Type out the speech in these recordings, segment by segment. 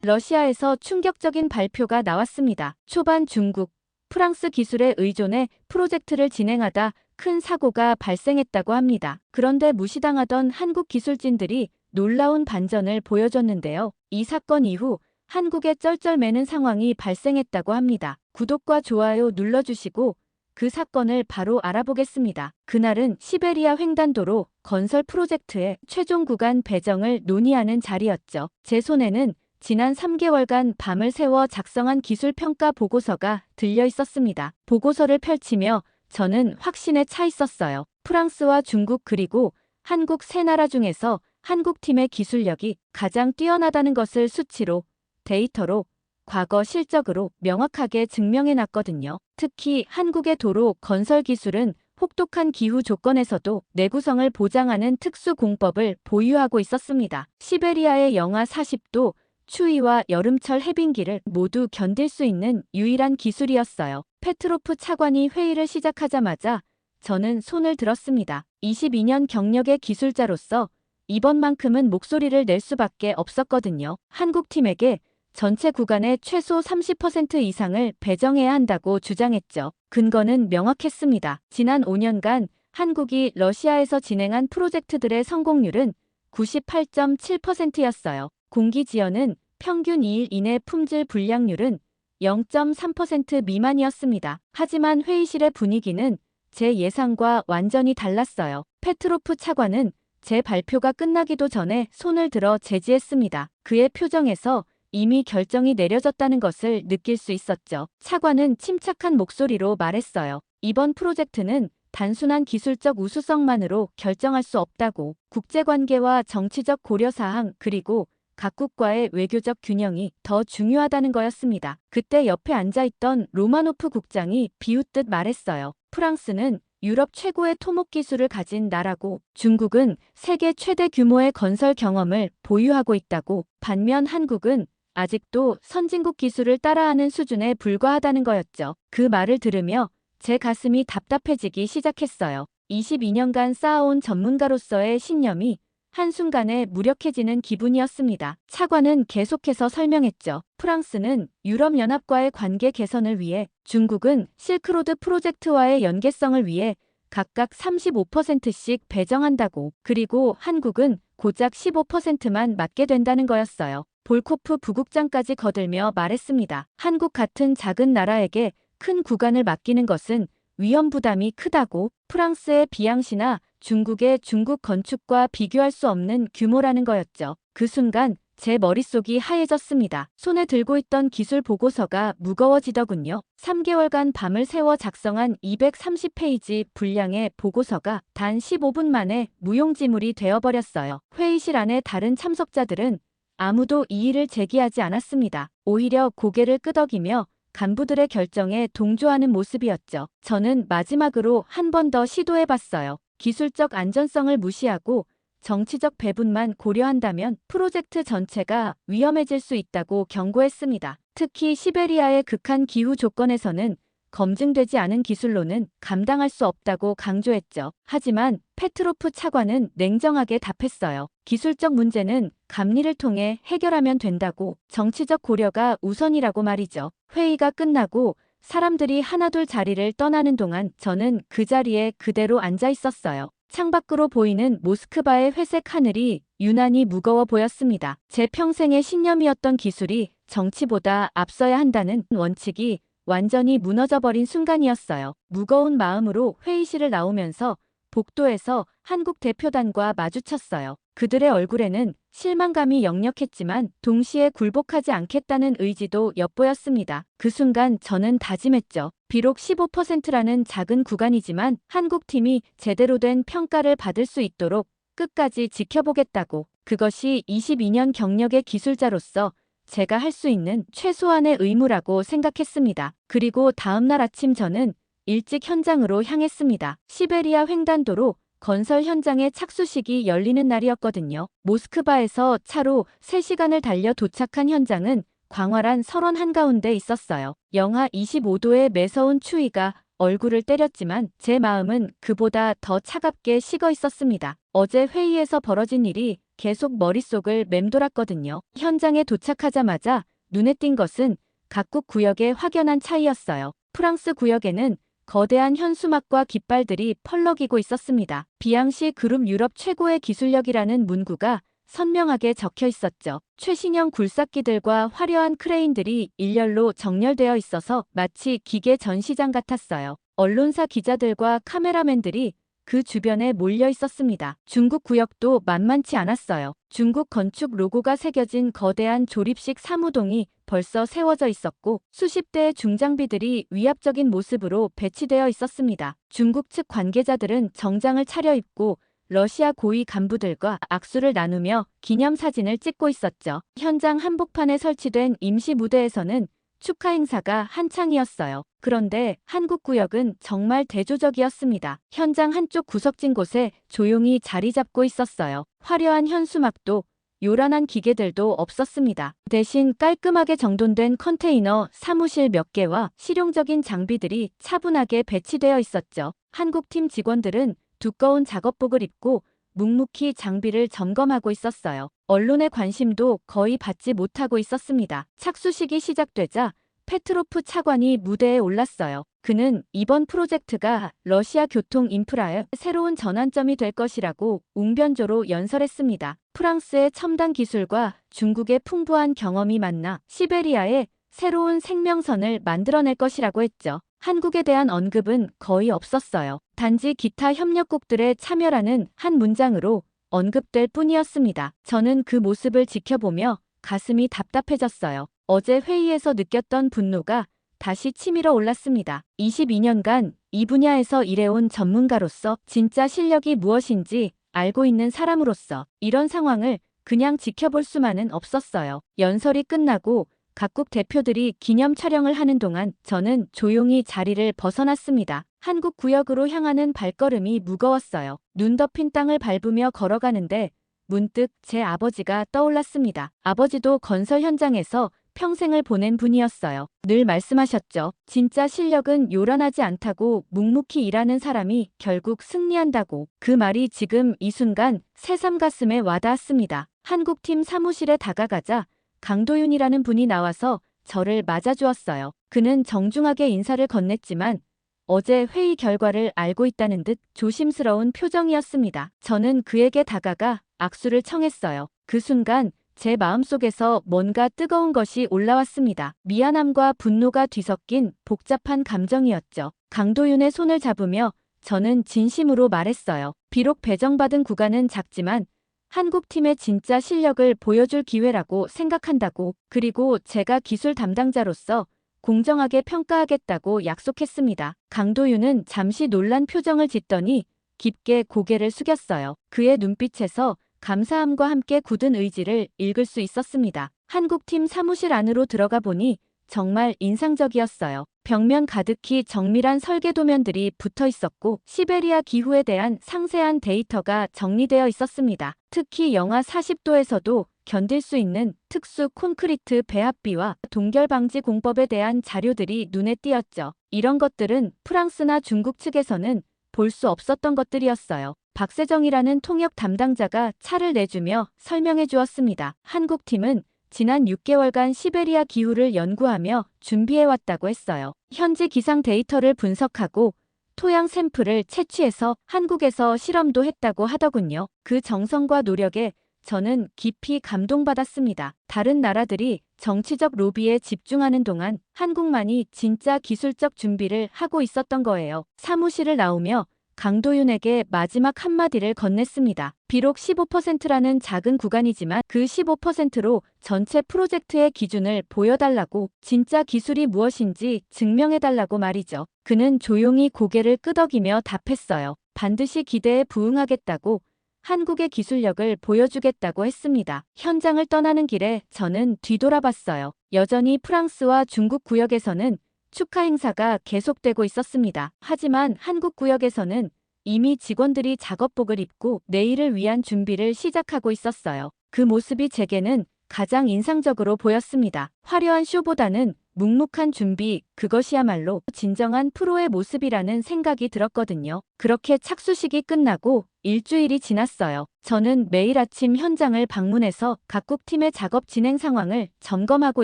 러시아에서 충격적인 발표가 나왔습니다. 초반 중국, 프랑스 기술에 의존해 프로젝트를 진행하다 큰 사고가 발생했다고 합니다. 그런데 무시당하던 한국 기술진들이 놀라운 반전을 보여줬는데요. 이 사건 이후 한국에 쩔쩔매는 상황이 발생했다고 합니다. 구독과 좋아요 눌러주시고 그 사건을 바로 알아보겠습니다. 그날은 시베리아 횡단도로 건설 프로젝트의 최종 구간 배정을 논의하는 자리였죠. 제 손에는 지난 3개월간 밤을 새워 작성한 기술평가 보고서가 들려 있었습니다. 보고서를 펼치며 저는 확신에 차 있었어요. 프랑스와 중국 그리고 한국 세 나라 중에서 한국팀의 기술력이 가장 뛰어나다는 것을 수치로, 데이터로, 과거 실적으로 명확하게 증명해놨거든요. 특히 한국의 도로 건설 기술은 혹독한 기후 조건에서도 내구성을 보장하는 특수 공법을 보유하고 있었습니다. 시베리아의 영하 40도, 추위와 여름철 해빙기를 모두 견딜 수 있는 유일한 기술이었어요. 페트로프 차관이 회의를 시작하자마자 저는 손을 들었습니다. 22년 경력의 기술자로서 이번만큼은 목소리를 낼 수밖에 없었거든요. 한국팀에게 전체 구간의 최소 30% 이상을 배정해야 한다고 주장했죠. 근거는 명확했습니다. 지난 5년간 한국이 러시아에서 진행한 프로젝트들의 성공률은 98.7%였어요. 공기 지연은 평균 2일 이내 품질 불량률은 0.3% 미만이었습니다. 하지만 회의실의 분위기는 제 예상과 완전히 달랐어요. 페트로프 차관은 제 발표가 끝나기도 전에 손을 들어 제지했습니다. 그의 표정에서 이미 결정이 내려졌다는 것을 느낄 수 있었죠. 차관은 침착한 목소리로 말했어요. 이번 프로젝트는 단순한 기술적 우수성만으로 결정할 수 없다고. 국제관계와 정치적 고려사항 그리고 각국과의 외교적 균형이 더 중요하다는 거였습니다. 그때 옆에 앉아있던 로마노프 국장이 비웃듯 말했어요. 프랑스는 유럽 최고의 토목 기술을 가진 나라고 중국은 세계 최대 규모의 건설 경험을 보유하고 있다고. 반면 한국은 아직도 선진국 기술을 따라하는 수준에 불과하다는 거였죠. 그 말을 들으며 제 가슴이 답답해지기 시작했어요. 22년간 쌓아온 전문가로서의 신념이 한순간에 무력해지는 기분이었습니다. 차관은 계속해서 설명했죠. 프랑스는 유럽연합과의 관계 개선을 위해, 중국은 실크로드 프로젝트와의 연계성을 위해 각각 35%씩 배정한다고. 그리고 한국은 고작 15%만 맡게 된다는 거였어요. 볼코프 부국장까지 거들며 말했습니다. 한국 같은 작은 나라에게 큰 구간을 맡기는 것은 위험 부담이 크다고. 프랑스의 비앙시나 중국의 중국 건축과 비교할 수 없는 규모라는 거였죠. 그 순간 제 머릿속이 하얘졌습니다. 손에 들고 있던 기술 보고서가 무거워지더군요. 3개월간 밤을 새워 작성한 230페이지 분량의 보고서가 단 15분 만에 무용지물이 되어버렸어요. 회의실 안에 다른 참석자들은 아무도 이의를 제기하지 않았습니다. 오히려 고개를 끄덕이며 간부들의 결정에 동조하는 모습이었죠. 저는 마지막으로 한 번 더 시도해봤어요. 기술적 안전성을 무시하고 정치적 배분만 고려한다면 프로젝트 전체가 위험해질 수 있다고 경고했습니다. 특히 시베리아의 극한 기후 조건에서는 검증되지 않은 기술로는 감당할 수 없다고 강조했죠. 하지만 페트로프 차관은 냉정하게 답했어요. 기술적 문제는 감리를 통해 해결하면 된다고. 정치적 고려가 우선이라고 말이죠. 회의가 끝나고 사람들이 하나둘 자리를 떠나는 동안 저는 그 자리에 그대로 앉아 있었어요. 창밖으로 보이는 모스크바의 회색 하늘이 유난히 무거워 보였습니다. 제 평생의 신념이었던 기술이 정치보다 앞서야 한다는 원칙이 완전히 무너져버린 순간이었어요. 무거운 마음으로 회의실을 나오면서 복도에서 한국 대표단과 마주쳤어요. 그들의 얼굴에는 실망감이 역력했지만 동시에 굴복하지 않겠다는 의지도 엿보였습니다. 그 순간 저는 다짐했죠. 비록 15%라는 작은 구간이지만 한국팀이 제대로 된 평가를 받을 수 있도록 끝까지 지켜보겠다고. 그것이 22년 경력의 기술자로서 제가 할 수 있는 최소한의 의무라고 생각했습니다. 그리고 다음날 아침 저는 일찍 현장으로 향했습니다. 시베리아 횡단도로 건설 현장의 착수식이 열리는 날이었거든요. 모스크바에서 차로 3시간을 달려 도착한 현장은 광활한 설원 한가운데 있었어요. 영하 25도의 매서운 추위가 얼굴을 때렸지만 제 마음은 그보다 더 차갑게 식어 있었습니다. 어제 회의에서 벌어진 일이 계속 머릿속을 맴돌았거든요. 현장에 도착하자마자 눈에 띈 것은 각국 구역의 확연한 차이였어요. 프랑스 구역에는 거대한 현수막과 깃발들이 펄럭이고 있었습니다. 비앙시 그룹 유럽 최고의 기술력이라는 문구가 선명하게 적혀 있었죠. 최신형 굴삭기들과 화려한 크레인들이 일렬로 정렬되어 있어서 마치 기계 전시장 같았어요. 언론사 기자들과 카메라맨들이 그 주변에 몰려 있었습니다. 중국 구역도 만만치 않았어요. 중국 건축 로고가 새겨진 거대한 조립식 사무동이 벌써 세워져 있었고 수십 대의 중장비들이 위압적인 모습으로 배치되어 있었습니다. 중국 측 관계자들은 정장을 차려입고 러시아 고위 간부들과 악수를 나누며 기념사진을 찍고 있었죠. 현장 한복판에 설치된 임시 무대에서는 축하 행사가 한창이었어요. 그런데 한국 구역은 정말 대조적이었습니다. 현장 한쪽 구석진 곳에 조용히 자리 잡고 있었어요. 화려한 현수막도 요란한 기계들도 없었습니다. 대신 깔끔하게 정돈된 컨테이너, 사무실 몇 개와 실용적인 장비들이 차분하게 배치되어 있었죠. 한국팀 직원들은 두꺼운 작업복을 입고 묵묵히 장비를 점검하고 있었어요. 언론의 관심도 거의 받지 못하고 있었습니다. 착수식이 시작되자 페트로프 차관이 무대에 올랐어요. 그는 이번 프로젝트가 러시아 교통 인프라의 새로운 전환점이 될 것이라고 웅변조로 연설했습니다. 프랑스의 첨단 기술과 중국의 풍부한 경험이 만나 시베리아의 새로운 생명선을 만들어낼 것이라고 했죠. 한국에 대한 언급은 거의 없었어요. 단지 기타 협력국들의 참여라는 한 문장으로 언급될 뿐이었습니다. 저는 그 모습을 지켜보며 가슴이 답답해졌어요. 어제 회의에서 느꼈던 분노가 다시 치밀어 올랐습니다. 22년간 이 분야에서 일해온 전문가로서 진짜 실력이 무엇인지 알고 있는 사람으로서 이런 상황을 그냥 지켜볼 수만은 없었어요. 연설이 끝나고 각국 대표들이 기념 촬영을 하는 동안 저는 조용히 자리를 벗어났습니다. 한국 구역으로 향하는 발걸음이 무거웠어요. 눈 덮인 땅을 밟으며 걸어가는데 문득 제 아버지가 떠올랐습니다. 아버지도 건설 현장에서 평생을 보낸 분이었어요. 늘 말씀하셨죠. 진짜 실력은 요란하지 않다고 묵묵히 일하는 사람이 결국 승리한다고. 그 말이 지금 이 순간 새삼 가슴에 와닿았습니다. 한국팀 사무실에 다가가자 강도윤이라는 분이 나와서 저를 맞아주었어요. 그는 정중하게 인사를 건넸지만 어제 회의 결과를 알고 있다는 듯 조심스러운 표정이었습니다. 저는 그에게 다가가 악수를 청했어요. 그 순간 제 마음속에서 뭔가 뜨거운 것이 올라왔습니다. 미안함과 분노가 뒤섞인 복잡한 감정이었죠. 강도윤의 손을 잡으며 저는 진심으로 말했어요. 비록 배정받은 구간은 작지만 한국팀의 진짜 실력을 보여줄 기회라고 생각한다고. 그리고 제가 기술 담당자로서 공정하게 평가하겠다고 약속했습니다. 강도윤은 잠시 놀란 표정을 짓더니 깊게 고개를 숙였어요. 그의 눈빛에서 감사함과 함께 굳은 의지를 읽을 수 있었습니다. 한국팀 사무실 안으로 들어가 보니 정말 인상적이었어요. 벽면 가득히 정밀한 설계 도면들이 붙어 있었고 시베리아 기후에 대한 상세한 데이터가 정리되어 있었습니다. 특히 영하 40도에서도 견딜 수 있는 특수 콘크리트 배합비와 동결 방지 공법에 대한 자료들이 눈에 띄었죠. 이런 것들은 프랑스나 중국 측에서는 볼 수 없었던 것들이었어요. 박세정이라는 통역 담당자가 차를 내주며 설명해 주었습니다. 한국팀은 지난 6개월간 시베리아 기후를 연구하며 준비해왔다고 했어요. 현지 기상 데이터를 분석하고 토양 샘플을 채취해서 한국에서 실험도 했다고 하더군요. 그 정성과 노력에 저는 깊이 감동받았습니다. 다른 나라들이 정치적 로비에 집중하는 동안 한국만이 진짜 기술적 준비를 하고 있었던 거예요. 사무실을 나오며 강도윤에게 마지막 한마디를 건넸습니다. 비록 15%라는 작은 구간이지만 그 15%로 전체 프로젝트의 기준을 보여달라고, 진짜 기술이 무엇인지 증명해달라고 말이죠. 그는 조용히 고개를 끄덕이며 답했어요. 반드시 기대에 부응하겠다고, 한국의 기술력을 보여주겠다고 했습니다. 현장을 떠나는 길에 저는 뒤돌아봤어요. 여전히 프랑스와 중국 구역에서는 축하 행사가 계속되고 있었습니다. 하지만 한국 구역에서는 이미 직원들이 작업복을 입고 내일을 위한 준비를 시작하고 있었어요. 그 모습이 제게는 가장 인상적으로 보였습니다. 화려한 쇼보다는 묵묵한 준비, 그것이야말로 진정한 프로의 모습이라는 생각이 들었거든요. 그렇게 착수식이 끝나고 일주일이 지났어요. 저는 매일 아침 현장을 방문해서 각국 팀의 작업 진행 상황을 점검하고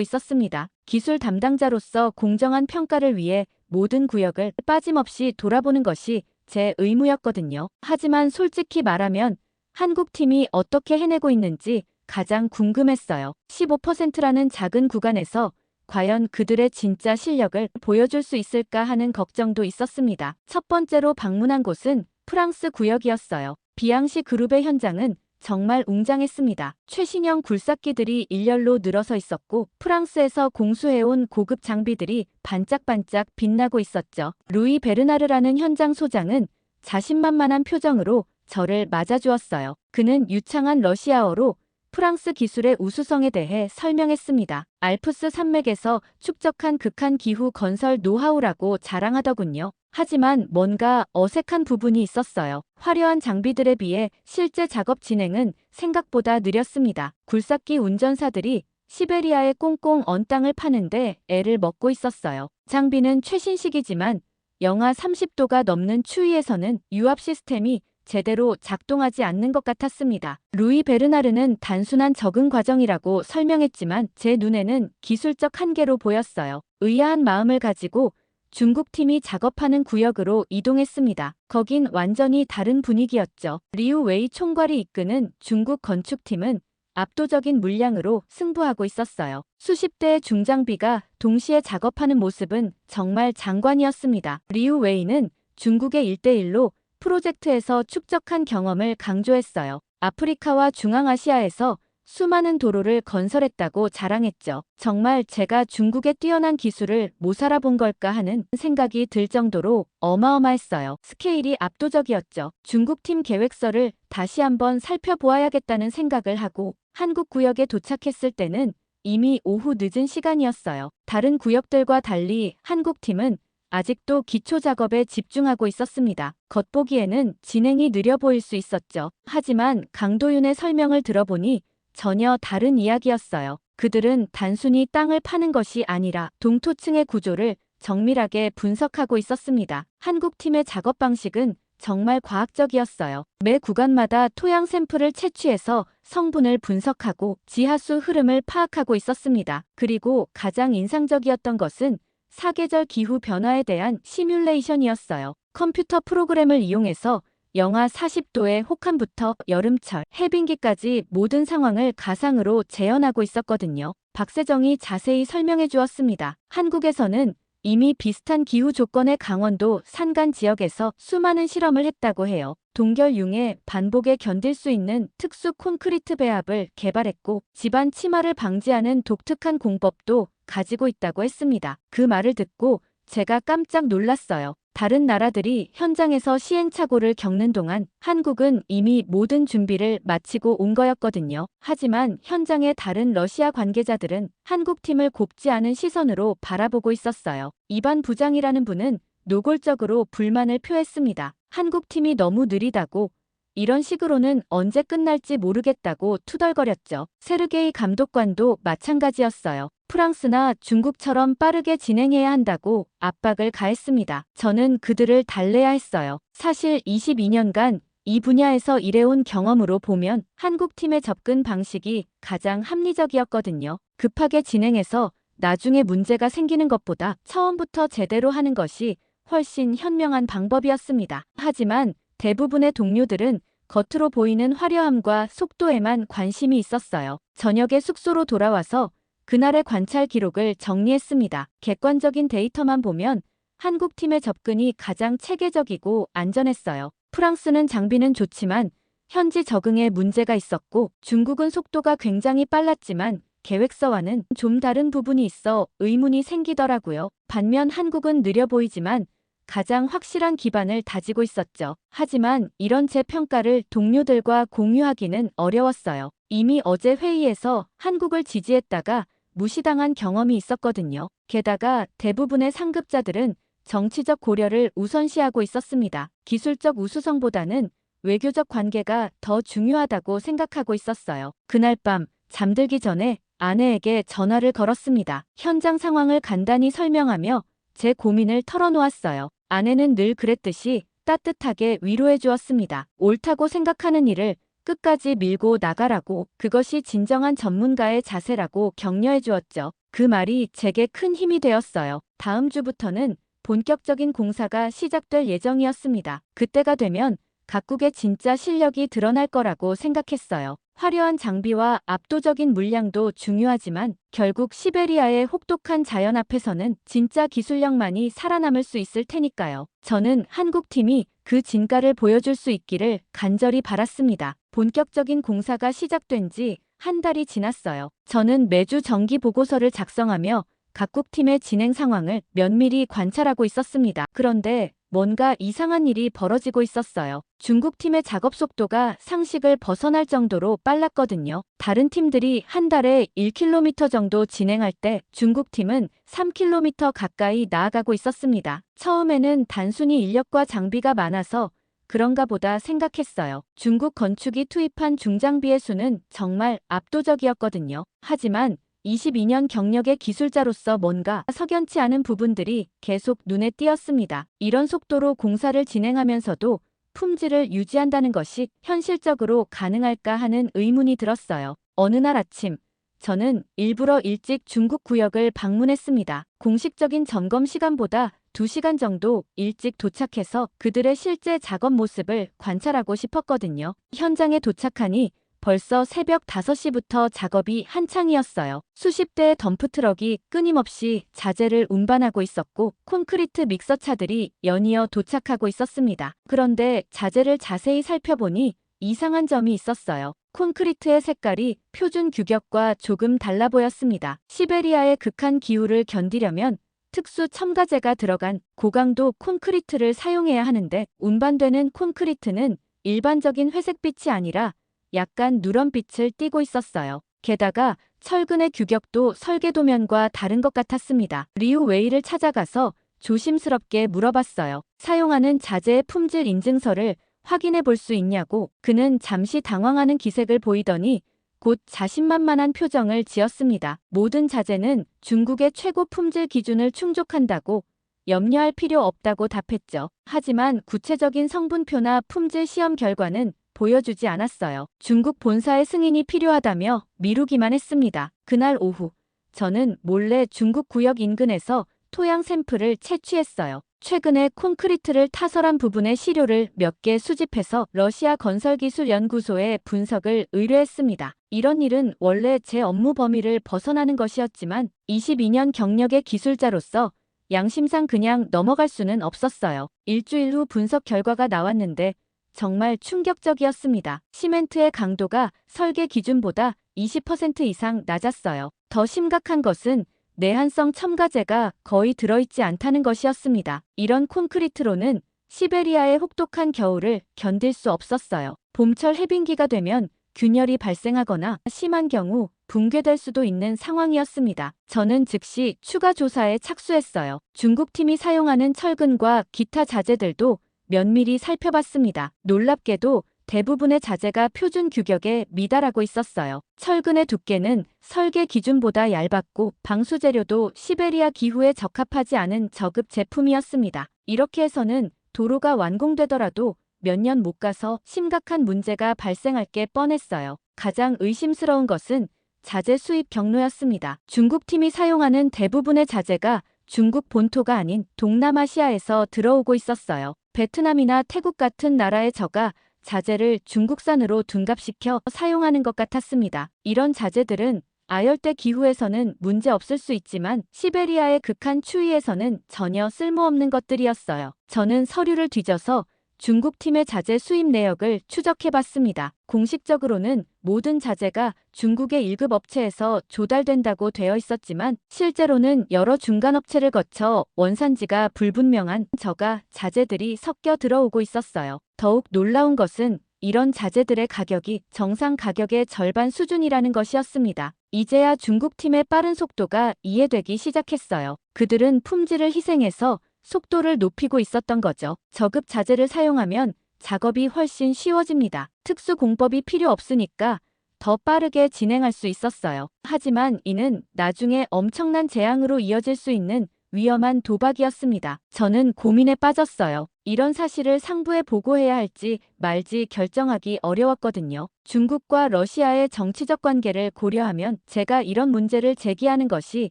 있었습니다. 기술 담당자로서 공정한 평가를 위해 모든 구역을 빠짐없이 돌아보는 것이 제 의무였거든요. 하지만 솔직히 말하면 한국 팀이 어떻게 해내고 있는지 가장 궁금했어요. 15%라는 작은 구간에서 과연 그들의 진짜 실력을 보여줄 수 있을까 하는 걱정도 있었습니다. 첫 번째로 방문한 곳은 프랑스 구역이었어요. 비앙시 그룹의 현장은 정말 웅장했습니다. 최신형 굴삭기들이 일렬로 늘어서 있었고 프랑스에서 공수해온 고급 장비들이 반짝반짝 빛나고 있었죠. 루이 베르나르라는 현장 소장은 자신만만한 표정으로 저를 맞아주었어요. 그는 유창한 러시아어로 프랑스 기술의 우수성에 대해 설명했습니다. 알프스 산맥에서 축적한 극한 기후 건설 노하우라고 자랑하더군요. 하지만 뭔가 어색한 부분이 있었어요. 화려한 장비들에 비해 실제 작업 진행은 생각보다 느렸습니다. 굴삭기 운전사들이 시베리아의 꽁꽁 언 땅을 파는데 애를 먹고 있었어요. 장비는 최신식이지만 영하 30도가 넘는 추위에서는 유압 시스템이 제대로 작동하지 않는 것 같았습니다. 루이 베르나르는 단순한 적응 과정이라고 설명했지만 제 눈에는 기술적 한계로 보였어요. 의아한 마음을 가지고 중국 팀이 작업하는 구역으로 이동했습니다. 거긴 완전히 다른 분위기였죠. 리우 웨이 총괄이 이끄는 중국 건축팀은 압도적인 물량으로 승부하고 있었어요. 수십 대의 중장비가 동시에 작업하는 모습은 정말 장관이었습니다. 리우 웨이는 중국의 1대1로 프로젝트에서 축적한 경험을 강조했어요. 아프리카와 중앙아시아에서 수많은 도로를 건설했다고 자랑했죠. 정말 제가 중국의 뛰어난 기술을 못 알아본 걸까 하는 생각이 들 정도로 어마어마했어요. 스케일이 압도적이었죠. 중국팀 계획서를 다시 한번 살펴보아야겠다는 생각을 하고 한국 구역에 도착했을 때는 이미 오후 늦은 시간이었어요. 다른 구역들과 달리 한국팀은 아직도 기초 작업에 집중하고 있었습니다. 겉보기에는 진행이 느려 보일 수 있었죠. 하지만 강도윤의 설명을 들어보니 전혀 다른 이야기였어요. 그들은 단순히 땅을 파는 것이 아니라 동토층의 구조를 정밀하게 분석하고 있었습니다. 한국 팀의 작업 방식은 정말 과학적이었어요. 매 구간마다 토양 샘플을 채취해서 성분을 분석하고 지하수 흐름을 파악하고 있었습니다. 그리고 가장 인상적이었던 것은 사계절 기후 변화에 대한 시뮬레이션이었어요. 컴퓨터 프로그램을 이용해서 영하 40도의 혹한부터 여름철, 해빙기까지 모든 상황을 가상으로 재현하고 있었거든요. 박세정이 자세히 설명해 주었습니다. 한국에서는 이미 비슷한 기후 조건의 강원도 산간 지역에서 수많은 실험을 했다고 해요. 동결융의 반복에 견딜 수 있는 특수 콘크리트 배합을 개발했고 집안 침하를 방지하는 독특한 공법도 가지고 있다고 했습니다. 그 말을 듣고 제가 깜짝 놀랐어요. 다른 나라들이 현장에서 시행착오를 겪는 동안 한국은 이미 모든 준비를 마치고 온 거였거든요. 하지만 현장의 다른 러시아 관계자들은 한국팀을 곱지 않은 시선으로 바라보고 있었어요. 이반 부장이라는 분은 노골적으로 불만을 표했습니다. 한국팀이 너무 느리다고 이런 식으로는 언제 끝날지 모르겠다고 투덜거렸죠. 세르게이 감독관도 마찬가지였어요. 프랑스나 중국처럼 빠르게 진행해야 한다고 압박을 가했습니다. 저는 그들을 달래야 했어요. 사실 22년간 이 분야에서 일해온 경험으로 보면 한국팀의 접근 방식이 가장 합리적이었거든요. 급하게 진행해서 나중에 문제가 생기는 것보다 처음부터 제대로 하는 것이 훨씬 현명한 방법이었습니다. 하지만 대부분의 동료들은 겉으로 보이는 화려함과 속도에만 관심이 있었어요. 저녁에 숙소로 돌아와서 그날의 관찰 기록을 정리했습니다. 객관적인 데이터만 보면 한국팀의 접근이 가장 체계적이고 안전했어요. 프랑스는 장비는 좋지만 현지 적응에 문제가 있었고 중국은 속도가 굉장히 빨랐지만 계획서와는 좀 다른 부분이 있어 의문이 생기더라고요. 반면 한국은 느려 보이지만 가장 확실한 기반을 다지고 있었죠. 하지만 이런 제 평가를 동료들과 공유하기는 어려웠어요. 이미 어제 회의에서 한국을 지지했다가 무시당한 경험이 있었거든요. 게다가 대부분의 상급자들은 정치적 고려를 우선시하고 있었습니다. 기술적 우수성보다는 외교적 관계가 더 중요하다고 생각하고 있었어요. 그날 밤 잠들기 전에 아내에게 전화를 걸었습니다. 현장 상황을 간단히 설명하며 제 고민을 털어놓았어요. 아내는 늘 그랬듯이 따뜻하게 위로해 주었습니다. 옳다고 생각하는 일을 끝까지 밀고 나가라고, 그것이 진정한 전문가의 자세라고 격려해 주었죠. 그 말이 제게 큰 힘이 되었어요. 다음 주부터는 본격적인 공사가 시작될 예정이었습니다. 그때가 되면 각국의 진짜 실력이 드러날 거라고 생각했어요. 화려한 장비와 압도적인 물량도 중요하지만 결국 시베리아의 혹독한 자연 앞에서는 진짜 기술력만이 살아남을 수 있을 테니까요. 저는 한국팀이 그 진가를 보여줄 수 있기를 간절히 바랐습니다. 본격적인 공사가 시작된 지 한 달이 지났어요. 저는 매주 정기 보고서를 작성하며 각국 팀의 진행 상황을 면밀히 관찰하고 있었습니다. 그런데 뭔가 이상한 일이 벌어지고 있었어요. 중국 팀의 작업 속도가 상식을 벗어날 정도로 빨랐거든요. 다른 팀들이 한 달에 1km 정도 진행할 때 중국 팀은 3km 가까이 나아가고 있었습니다. 처음에는 단순히 인력과 장비가 많아서 그런가 보다 생각했어요. 중국 건축이 투입한 중장비의 수는 정말 압도적이었거든요. 하지만 22년 경력의 기술자로서 뭔가 석연치 않은 부분들이 계속 눈에 띄었습니다. 이런 속도로 공사를 진행하면서도 품질을 유지한다는 것이 현실적으로 가능할까 하는 의문이 들었어요. 어느 날 아침, 저는 일부러 일찍 중국 구역을 방문했습니다. 공식적인 점검 시간보다 2시간 정도 일찍 도착해서 그들의 실제 작업 모습을 관찰하고 싶었거든요. 현장에 도착하니 벌써 새벽 5시부터 작업이 한창이었어요. 수십 대의 덤프트럭이 끊임없이 자재를 운반하고 있었고 콘크리트 믹서차들이 연이어 도착하고 있었습니다. 그런데 자재를 자세히 살펴보니 이상한 점이 있었어요. 콘크리트의 색깔이 표준 규격과 조금 달라 보였습니다. 시베리아의 극한 기후를 견디려면 특수 첨가제가 들어간 고강도 콘크리트를 사용해야 하는데 운반되는 콘크리트는 일반적인 회색빛이 아니라 약간 누런빛을 띠고 있었어요. 게다가 철근의 규격도 설계도면과 다른 것 같았습니다. 리우 웨이를 찾아가서 조심스럽게 물어봤어요. 사용하는 자재의 품질 인증서를 확인해 볼 수 있냐고. 그는 잠시 당황하는 기색을 보이더니 곧 자신만만한 표정을 지었습니다. 모든 자재는 중국의 최고 품질 기준을 충족한다고 염려할 필요 없다고 답했죠. 하지만 구체적인 성분표나 품질 시험 결과는 보여주지 않았어요. 중국 본사의 승인이 필요하다며 미루기만 했습니다. 그날 오후, 저는 몰래 중국 구역 인근에서 토양 샘플을 채취했어요. 최근에 콘크리트를 타설한 부분의 시료를 몇 개 수집해서 러시아 건설기술연구소에 분석을 의뢰했습니다. 이런 일은 원래 제 업무 범위를 벗어나는 것이었지만 22년 경력의 기술자로서 양심상 그냥 넘어갈 수는 없었어요. 일주일 후 분석 결과가 나왔는데 정말 충격적이었습니다. 시멘트의 강도가 설계 기준보다 20% 이상 낮았어요. 더 심각한 것은 내한성 첨가제가 거의 들어있지 않다는 것이었습니다. 이런 콘크리트로는 시베리아의 혹독한 겨울을 견딜 수 없었어요. 봄철 해빙기가 되면 균열이 발생하거나 심한 경우 붕괴될 수도 있는 상황이었습니다. 저는 즉시 추가 조사에 착수했어요. 중국팀이 사용하는 철근과 기타 자재들도 면밀히 살펴봤습니다. 놀랍게도 대부분의 자재가 표준 규격에 미달하고 있었어요. 철근의 두께는 설계 기준보다 얇았고 방수 재료도 시베리아 기후에 적합하지 않은 저급 제품이었습니다. 이렇게 해서는 도로가 완공되더라도 몇 년 못 가서 심각한 문제가 발생할 게 뻔했어요. 가장 의심스러운 것은 자재 수입 경로였습니다. 중국팀이 사용하는 대부분의 자재가 중국 본토가 아닌 동남아시아에서 들어오고 있었어요. 베트남이나 태국 같은 나라의 저가 자재를 중국산으로 둔갑시켜 사용하는 것 같았습니다. 이런 자재들은 아열대 기후에서는 문제 없을 수 있지만 시베리아의 극한 추위에서는 전혀 쓸모없는 것들이었어요. 저는 서류를 뒤져서 중국 팀의 자재 수입 내역을 추적해봤습니다. 공식적으로는 모든 자재가 중국의 1급 업체에서 조달된다고 되어 있었지만 실제로는 여러 중간업체를 거쳐 원산지가 불분명한 저가 자재들이 섞여 들어오고 있었어요. 더욱 놀라운 것은 이런 자재들의 가격이 정상 가격의 절반 수준이라는 것이었습니다. 이제야 중국 팀의 빠른 속도가 이해되기 시작했어요. 그들은 품질을 희생해서 속도를 높이고 있었던 거죠. 저급 자재를 사용하면 작업이 훨씬 쉬워집니다. 특수 공법이 필요 없으니까 더 빠르게 진행할 수 있었어요. 하지만 이는 나중에 엄청난 재앙으로 이어질 수 있는 위험한 도박이었습니다. 저는 고민에 빠졌어요. 이런 사실을 상부에 보고해야 할지 말지 결정하기 어려웠거든요. 중국과 러시아의 정치적 관계를 고려하면 제가 이런 문제를 제기하는 것이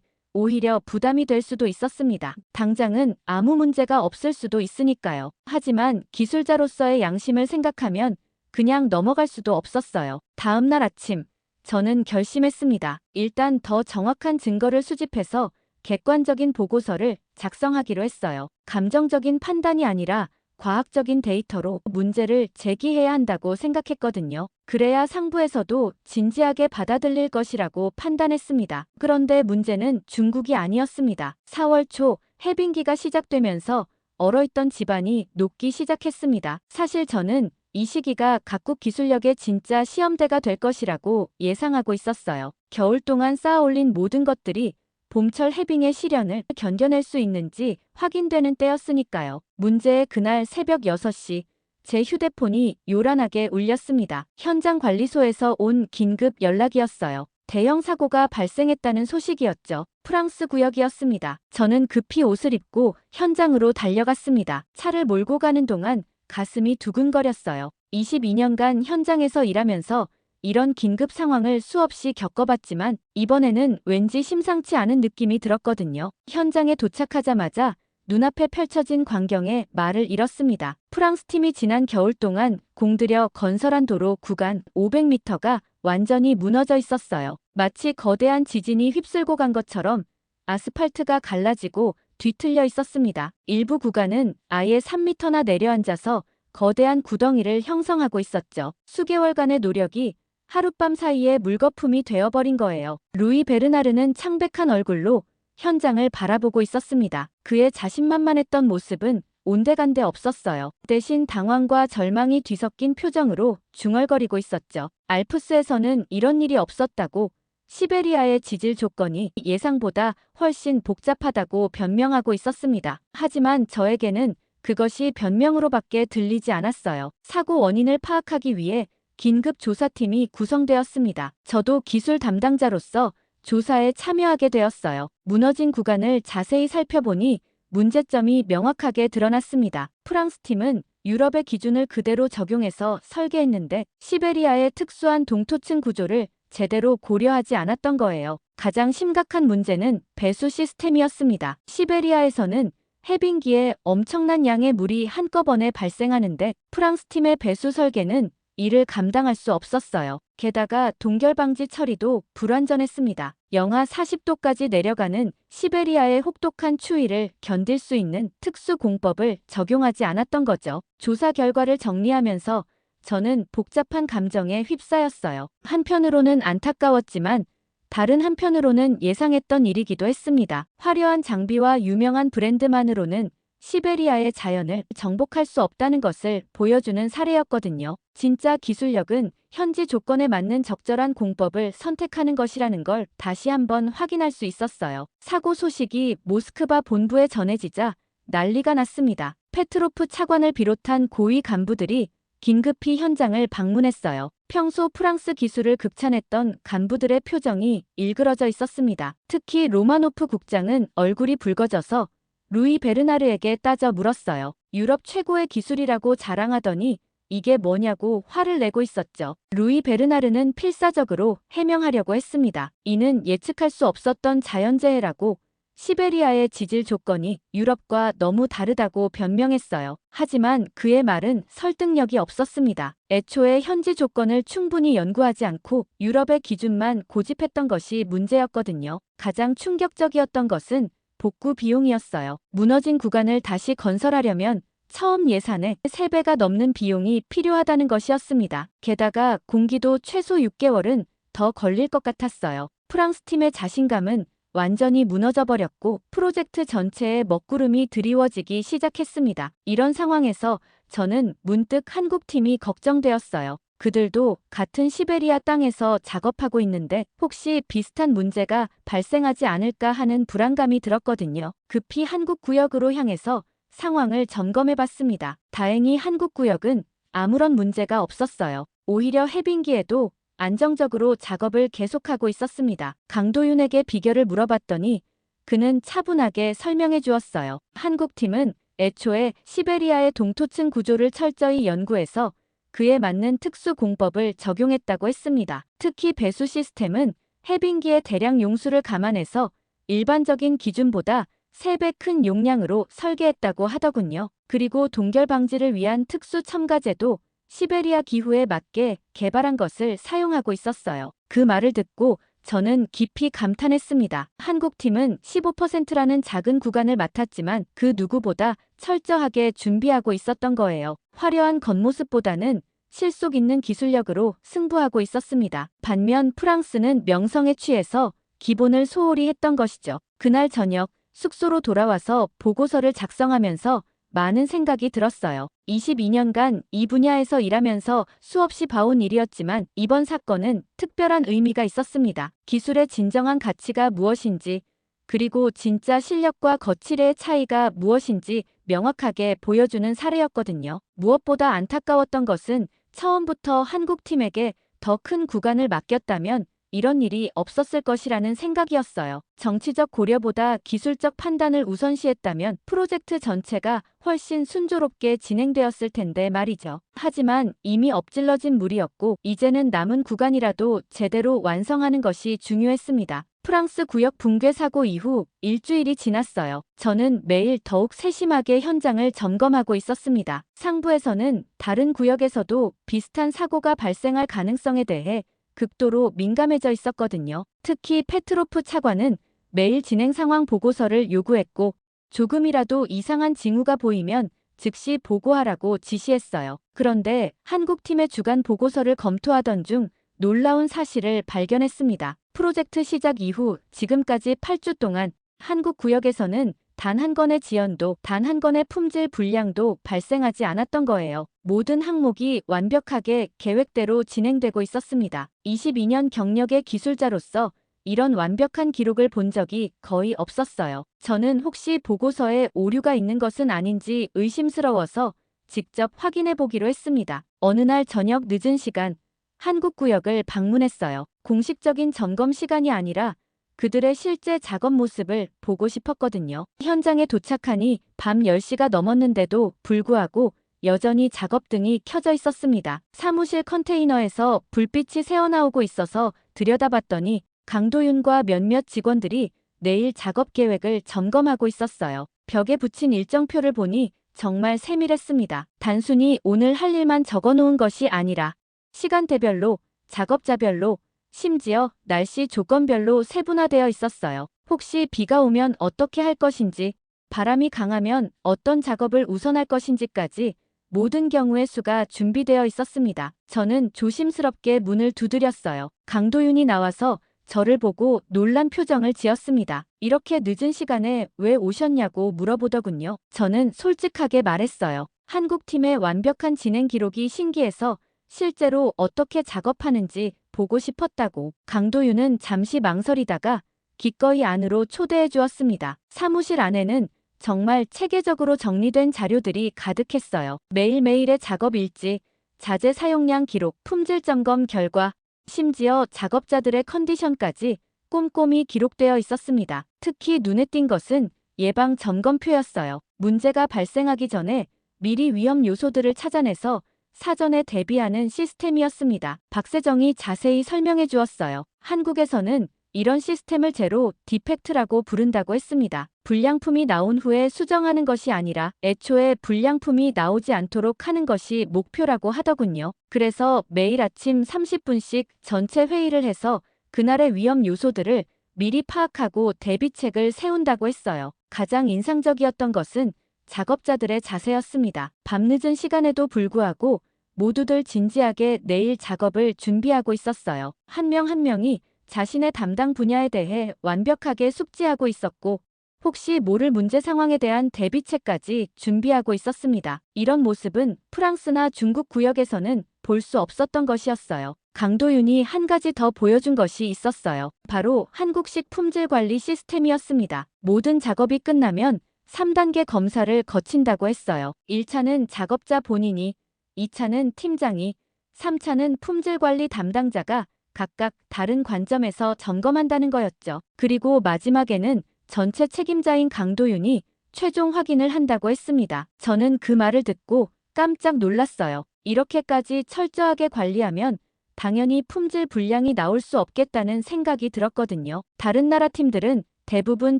오히려 부담이 될 수도 있었습니다. 당장은 아무 문제가 없을 수도 있으니까요. 하지만 기술자로서의 양심을 생각하면 그냥 넘어갈 수도 없었어요. 다음 날 아침, 저는 결심했습니다. 일단 더 정확한 증거를 수집해서 객관적인 보고서를 작성하기로 했어요. 감정적인 판단이 아니라 과학적인 데이터로 문제를 제기해야 한다고 생각했거든요. 그래야 상부에서도 진지하게 받아들일 것이라고 판단했습니다. 그런데 문제는 중국이 아니었습니다. 4월 초 해빙기가 시작되면서 얼어있던 집안이 녹기 시작했습니다. 사실 저는 이 시기가 각국 기술력의 진짜 시험대가 될 것이라고 예상하고 있었어요. 겨울 동안 쌓아올린 모든 것들이 봄철 해빙의 시련을 견뎌낼 수 있는지 확인되는 때였으니까요. 문제의 그날 새벽 6시, 제 휴대폰이 요란하게 울렸습니다. 현장 관리소에서 온 긴급 연락이었어요. 대형 사고가 발생했다는 소식이었죠. 프랑스 구역이었습니다. 저는 급히 옷을 입고 현장으로 달려갔습니다. 차를 몰고 가는 동안 가슴이 두근거렸어요. 22년간 현장에서 일하면서 이런 긴급 상황을 수없이 겪어봤지만 이번에는 왠지 심상치 않은 느낌이 들었거든요. 현장에 도착하자마자 눈앞에 펼쳐진 광경에 말을 잃었습니다. 프랑스 팀이 지난 겨울 동안 공들여 건설한 도로 구간 500m가 완전히 무너져 있었어요. 마치 거대한 지진이 휩쓸고 간 것처럼 아스팔트가 갈라지고 뒤틀려 있었습니다. 일부 구간은 아예 3m나 내려앉아서 거대한 구덩이를 형성하고 있었죠. 수개월간의 노력이 하룻밤 사이에 물거품이 되어버린 거예요. 루이 베르나르는 창백한 얼굴로 현장을 바라보고 있었습니다. 그의 자신만만했던 모습은 온데간데 없었어요. 대신 당황과 절망이 뒤섞인 표정으로 중얼거리고 있었죠. 알프스에서는 이런 일이 없었다고, 시베리아의 지질 조건이 예상보다 훨씬 복잡하다고 변명하고 있었습니다. 하지만 저에게는 그것이 변명으로밖에 들리지 않았어요. 사고 원인을 파악하기 위해 긴급 조사팀이 구성되었습니다. 저도 기술 담당자로서 조사에 참여하게 되었어요. 무너진 구간을 자세히 살펴보니 문제점이 명확하게 드러났습니다. 프랑스 팀은 유럽의 기준을 그대로 적용해서 설계했는데 시베리아의 특수한 동토층 구조를 제대로 고려하지 않았던 거예요. 가장 심각한 문제는 배수 시스템이었습니다. 시베리아에서는 해빙기에 엄청난 양의 물이 한꺼번에 발생하는데 프랑스 팀의 배수 설계는 이를 감당할 수 없었어요. 게다가 동결방지 처리도 불완전했습니다. 영하 40도까지 내려가는 시베리아의 혹독한 추위를 견딜 수 있는 특수 공법을 적용하지 않았던 거죠. 조사 결과를 정리하면서 저는 복잡한 감정에 휩싸였어요. 한편으로는 안타까웠지만 다른 한편으로는 예상했던 일이기도 했습니다. 화려한 장비와 유명한 브랜드만으로는 시베리아의 자연을 정복할 수 없다는 것을 보여주는 사례였거든요. 진짜 기술력은 현지 조건에 맞는 적절한 공법을 선택하는 것이라는 걸 다시 한번 확인할 수 있었어요. 사고 소식이 모스크바 본부에 전해지자 난리가 났습니다. 페트로프 차관을 비롯한 고위 간부들이 긴급히 현장을 방문했어요. 평소 프랑스 기술을 극찬했던 간부들의 표정이 일그러져 있었습니다. 특히 로마노프 국장은 얼굴이 붉어져서 루이 베르나르에게 따져 물었어요. 유럽 최고의 기술이라고 자랑하더니 이게 뭐냐고 화를 내고 있었죠. 루이 베르나르는 필사적으로 해명하려고 했습니다. 이는 예측할 수 없었던 자연재해라고, 시베리아의 지질 조건이 유럽과 너무 다르다고 변명했어요. 하지만 그의 말은 설득력이 없었습니다. 애초에 현지 조건을 충분히 연구하지 않고 유럽의 기준만 고집했던 것이 문제였거든요. 가장 충격적이었던 것은 복구 비용이었어요. 무너진 구간을 다시 건설하려면 처음 예산의 3배가 넘는 비용이 필요하다는 것이었습니다. 게다가 공기도 최소 6개월은 더 걸릴 것 같았어요. 프랑스 팀의 자신감은 완전히 무너져버렸고 프로젝트 전체에 먹구름이 드리워지기 시작했습니다. 이런 상황에서 저는 문득 한국팀이 걱정되었어요. 그들도 같은 시베리아 땅에서 작업하고 있는데 혹시 비슷한 문제가 발생하지 않을까 하는 불안감이 들었거든요. 급히 한국 구역으로 향해서 상황을 점검해봤습니다. 다행히 한국 구역은 아무런 문제가 없었어요. 오히려 해빙기에도 안정적으로 작업을 계속하고 있었습니다. 강도윤에게 비결을 물어봤더니 그는 차분하게 설명해 주었어요. 한국팀은 애초에 시베리아의 동토층 구조를 철저히 연구해서 그에 맞는 특수 공법을 적용했다고 했습니다. 특히 배수 시스템은 해빙기의 대량 용수를 감안해서 일반적인 기준보다 3배 큰 용량으로 설계했다고 하더군요. 그리고 동결 방지를 위한 특수 첨가제도 시베리아 기후에 맞게 개발한 것을 사용하고 있었어요. 그 말을 듣고 저는 깊이 감탄했습니다. 한국팀은 15%라는 작은 구간을 맡았지만 그 누구보다 철저하게 준비하고 있었던 거예요. 화려한 겉모습보다는 실속 있는 기술력으로 승부하고 있었습니다. 반면 프랑스는 명성에 취해서 기본을 소홀히 했던 것이죠. 그날 저녁 숙소로 돌아와서 보고서를 작성하면서 많은 생각이 들었어요. 22년간 이 분야에서 일하면서 수없이 봐온 일이었지만 이번 사건은 특별한 의미가 있었습니다. 기술의 진정한 가치가 무엇인지, 그리고 진짜 실력과 거칠의 차이가 무엇인지 명확하게 보여주는 사례였거든요. 무엇보다 안타까웠던 것은 처음부터 한국팀에게 더 큰 구간을 맡겼다면 이런 일이 없었을 것이라는 생각이었어요. 정치적 고려보다 기술적 판단을 우선시했다면 프로젝트 전체가 훨씬 순조롭게 진행되었을 텐데 말이죠. 하지만 이미 엎질러진 물이었고 이제는 남은 구간이라도 제대로 완성하는 것이 중요했습니다. 프랑스 구역 붕괴 사고 이후 일주일이 지났어요. 저는 매일 더욱 세심하게 현장을 점검하고 있었습니다. 상부에서는 다른 구역에서도 비슷한 사고가 발생할 가능성에 대해 극도로 민감해져 있었거든요. 특히 페트로프 차관은 매일 진행 상황 보고서를 요구했고 조금이라도 이상한 징후가 보이면 즉시 보고하라고 지시했어요. 그런데 한국팀의 주간 보고서를 검토하던 중 놀라운 사실을 발견했습니다. 프로젝트 시작 이후 지금까지 8주 동안 한국 구역에서는 단 한 건의 지연도, 단 한 건의 품질 불량도 발생하지 않았던 거예요. 모든 항목이 완벽하게 계획대로 진행되고 있었습니다. 22년 경력의 기술자로서 이런 완벽한 기록을 본 적이 거의 없었어요. 저는 혹시 보고서에 오류가 있는 것은 아닌지 의심스러워서 직접 확인해 보기로 했습니다. 어느 날 저녁 늦은 시간, 한국 구역을 방문했어요. 공식적인 점검 시간이 아니라 그들의 실제 작업 모습을 보고 싶었거든요. 현장에 도착하니 밤 10시가 넘었는데도 불구하고 여전히 작업등이 켜져 있었습니다. 사무실 컨테이너에서 불빛이 새어나오고 있어서 들여다봤더니 강도윤과 몇몇 직원들이 내일 작업 계획을 점검하고 있었어요. 벽에 붙인 일정표를 보니 정말 세밀했습니다. 단순히 오늘 할 일만 적어놓은 것이 아니라 시간대별로, 작업자별로, 심지어 날씨 조건별로 세분화되어 있었어요. 혹시 비가 오면 어떻게 할 것인지, 바람이 강하면 어떤 작업을 우선할 것인지까지 모든 경우의 수가 준비되어 있었습니다. 저는 조심스럽게 문을 두드렸어요. 강도윤이 나와서 저를 보고 놀란 표정을 지었습니다. 이렇게 늦은 시간에 왜 오셨냐고 물어보더군요. 저는 솔직하게 말했어요. 한국팀의 완벽한 진행 기록이 신기해서 실제로 어떻게 작업하는지 보고 싶었다고. 강도윤은 잠시 망설이다가 기꺼이 안으로 초대해 주었습니다. 사무실 안에는 정말 체계적으로 정리된 자료들이 가득했어요. 매일매일의 작업 일지, 자재 사용량 기록, 품질 점검 결과, 심지어 작업자들의 컨디션까지 꼼꼼히 기록되어 있었습니다. 특히 눈에 띈 것은 예방 점검표였어요. 문제가 발생하기 전에 미리 위험 요소들을 찾아내서 사전에 대비하는 시스템이었습니다. 박세정이 자세히 설명해 주었어요. 한국에서는 이런 시스템을 제로 디펙트라고 부른다고 했습니다. 불량품이 나온 후에 수정하는 것이 아니라 애초에 불량품이 나오지 않도록 하는 것이 목표라고 하더군요. 그래서 매일 아침 30분씩 전체 회의를 해서 그날의 위험 요소들을 미리 파악하고 대비책을 세운다고 했어요. 가장 인상적이었던 것은 작업자들의 자세였습니다. 밤늦은 시간에도 불구하고 모두들 진지하게 내일 작업을 준비하고 있었어요. 한 명 한 명이 자신의 담당 분야에 대해 완벽하게 숙지하고 있었고 혹시 모를 문제 상황에 대한 대비책까지 준비하고 있었습니다. 이런 모습은 프랑스나 중국 구역에서는 볼 수 없었던 것이었어요. 강도윤이 한 가지 더 보여준 것이 있었어요. 바로 한국식 품질 관리 시스템이었습니다. 모든 작업이 끝나면 3단계 검사를 거친다고 했어요. 1차는 작업자 본인이, 2차는 팀장이, 3차는 품질 관리 담당자가 각각 다른 관점에서 점검한다는 거였죠. 그리고 마지막에는 전체 책임자인 강도윤이 최종 확인을 한다고 했습니다. 저는 그 말을 듣고 깜짝 놀랐어요. 이렇게까지 철저하게 관리하면 당연히 품질 불량이 나올 수 없겠다는 생각이 들었거든요. 다른 나라 팀들은 대부분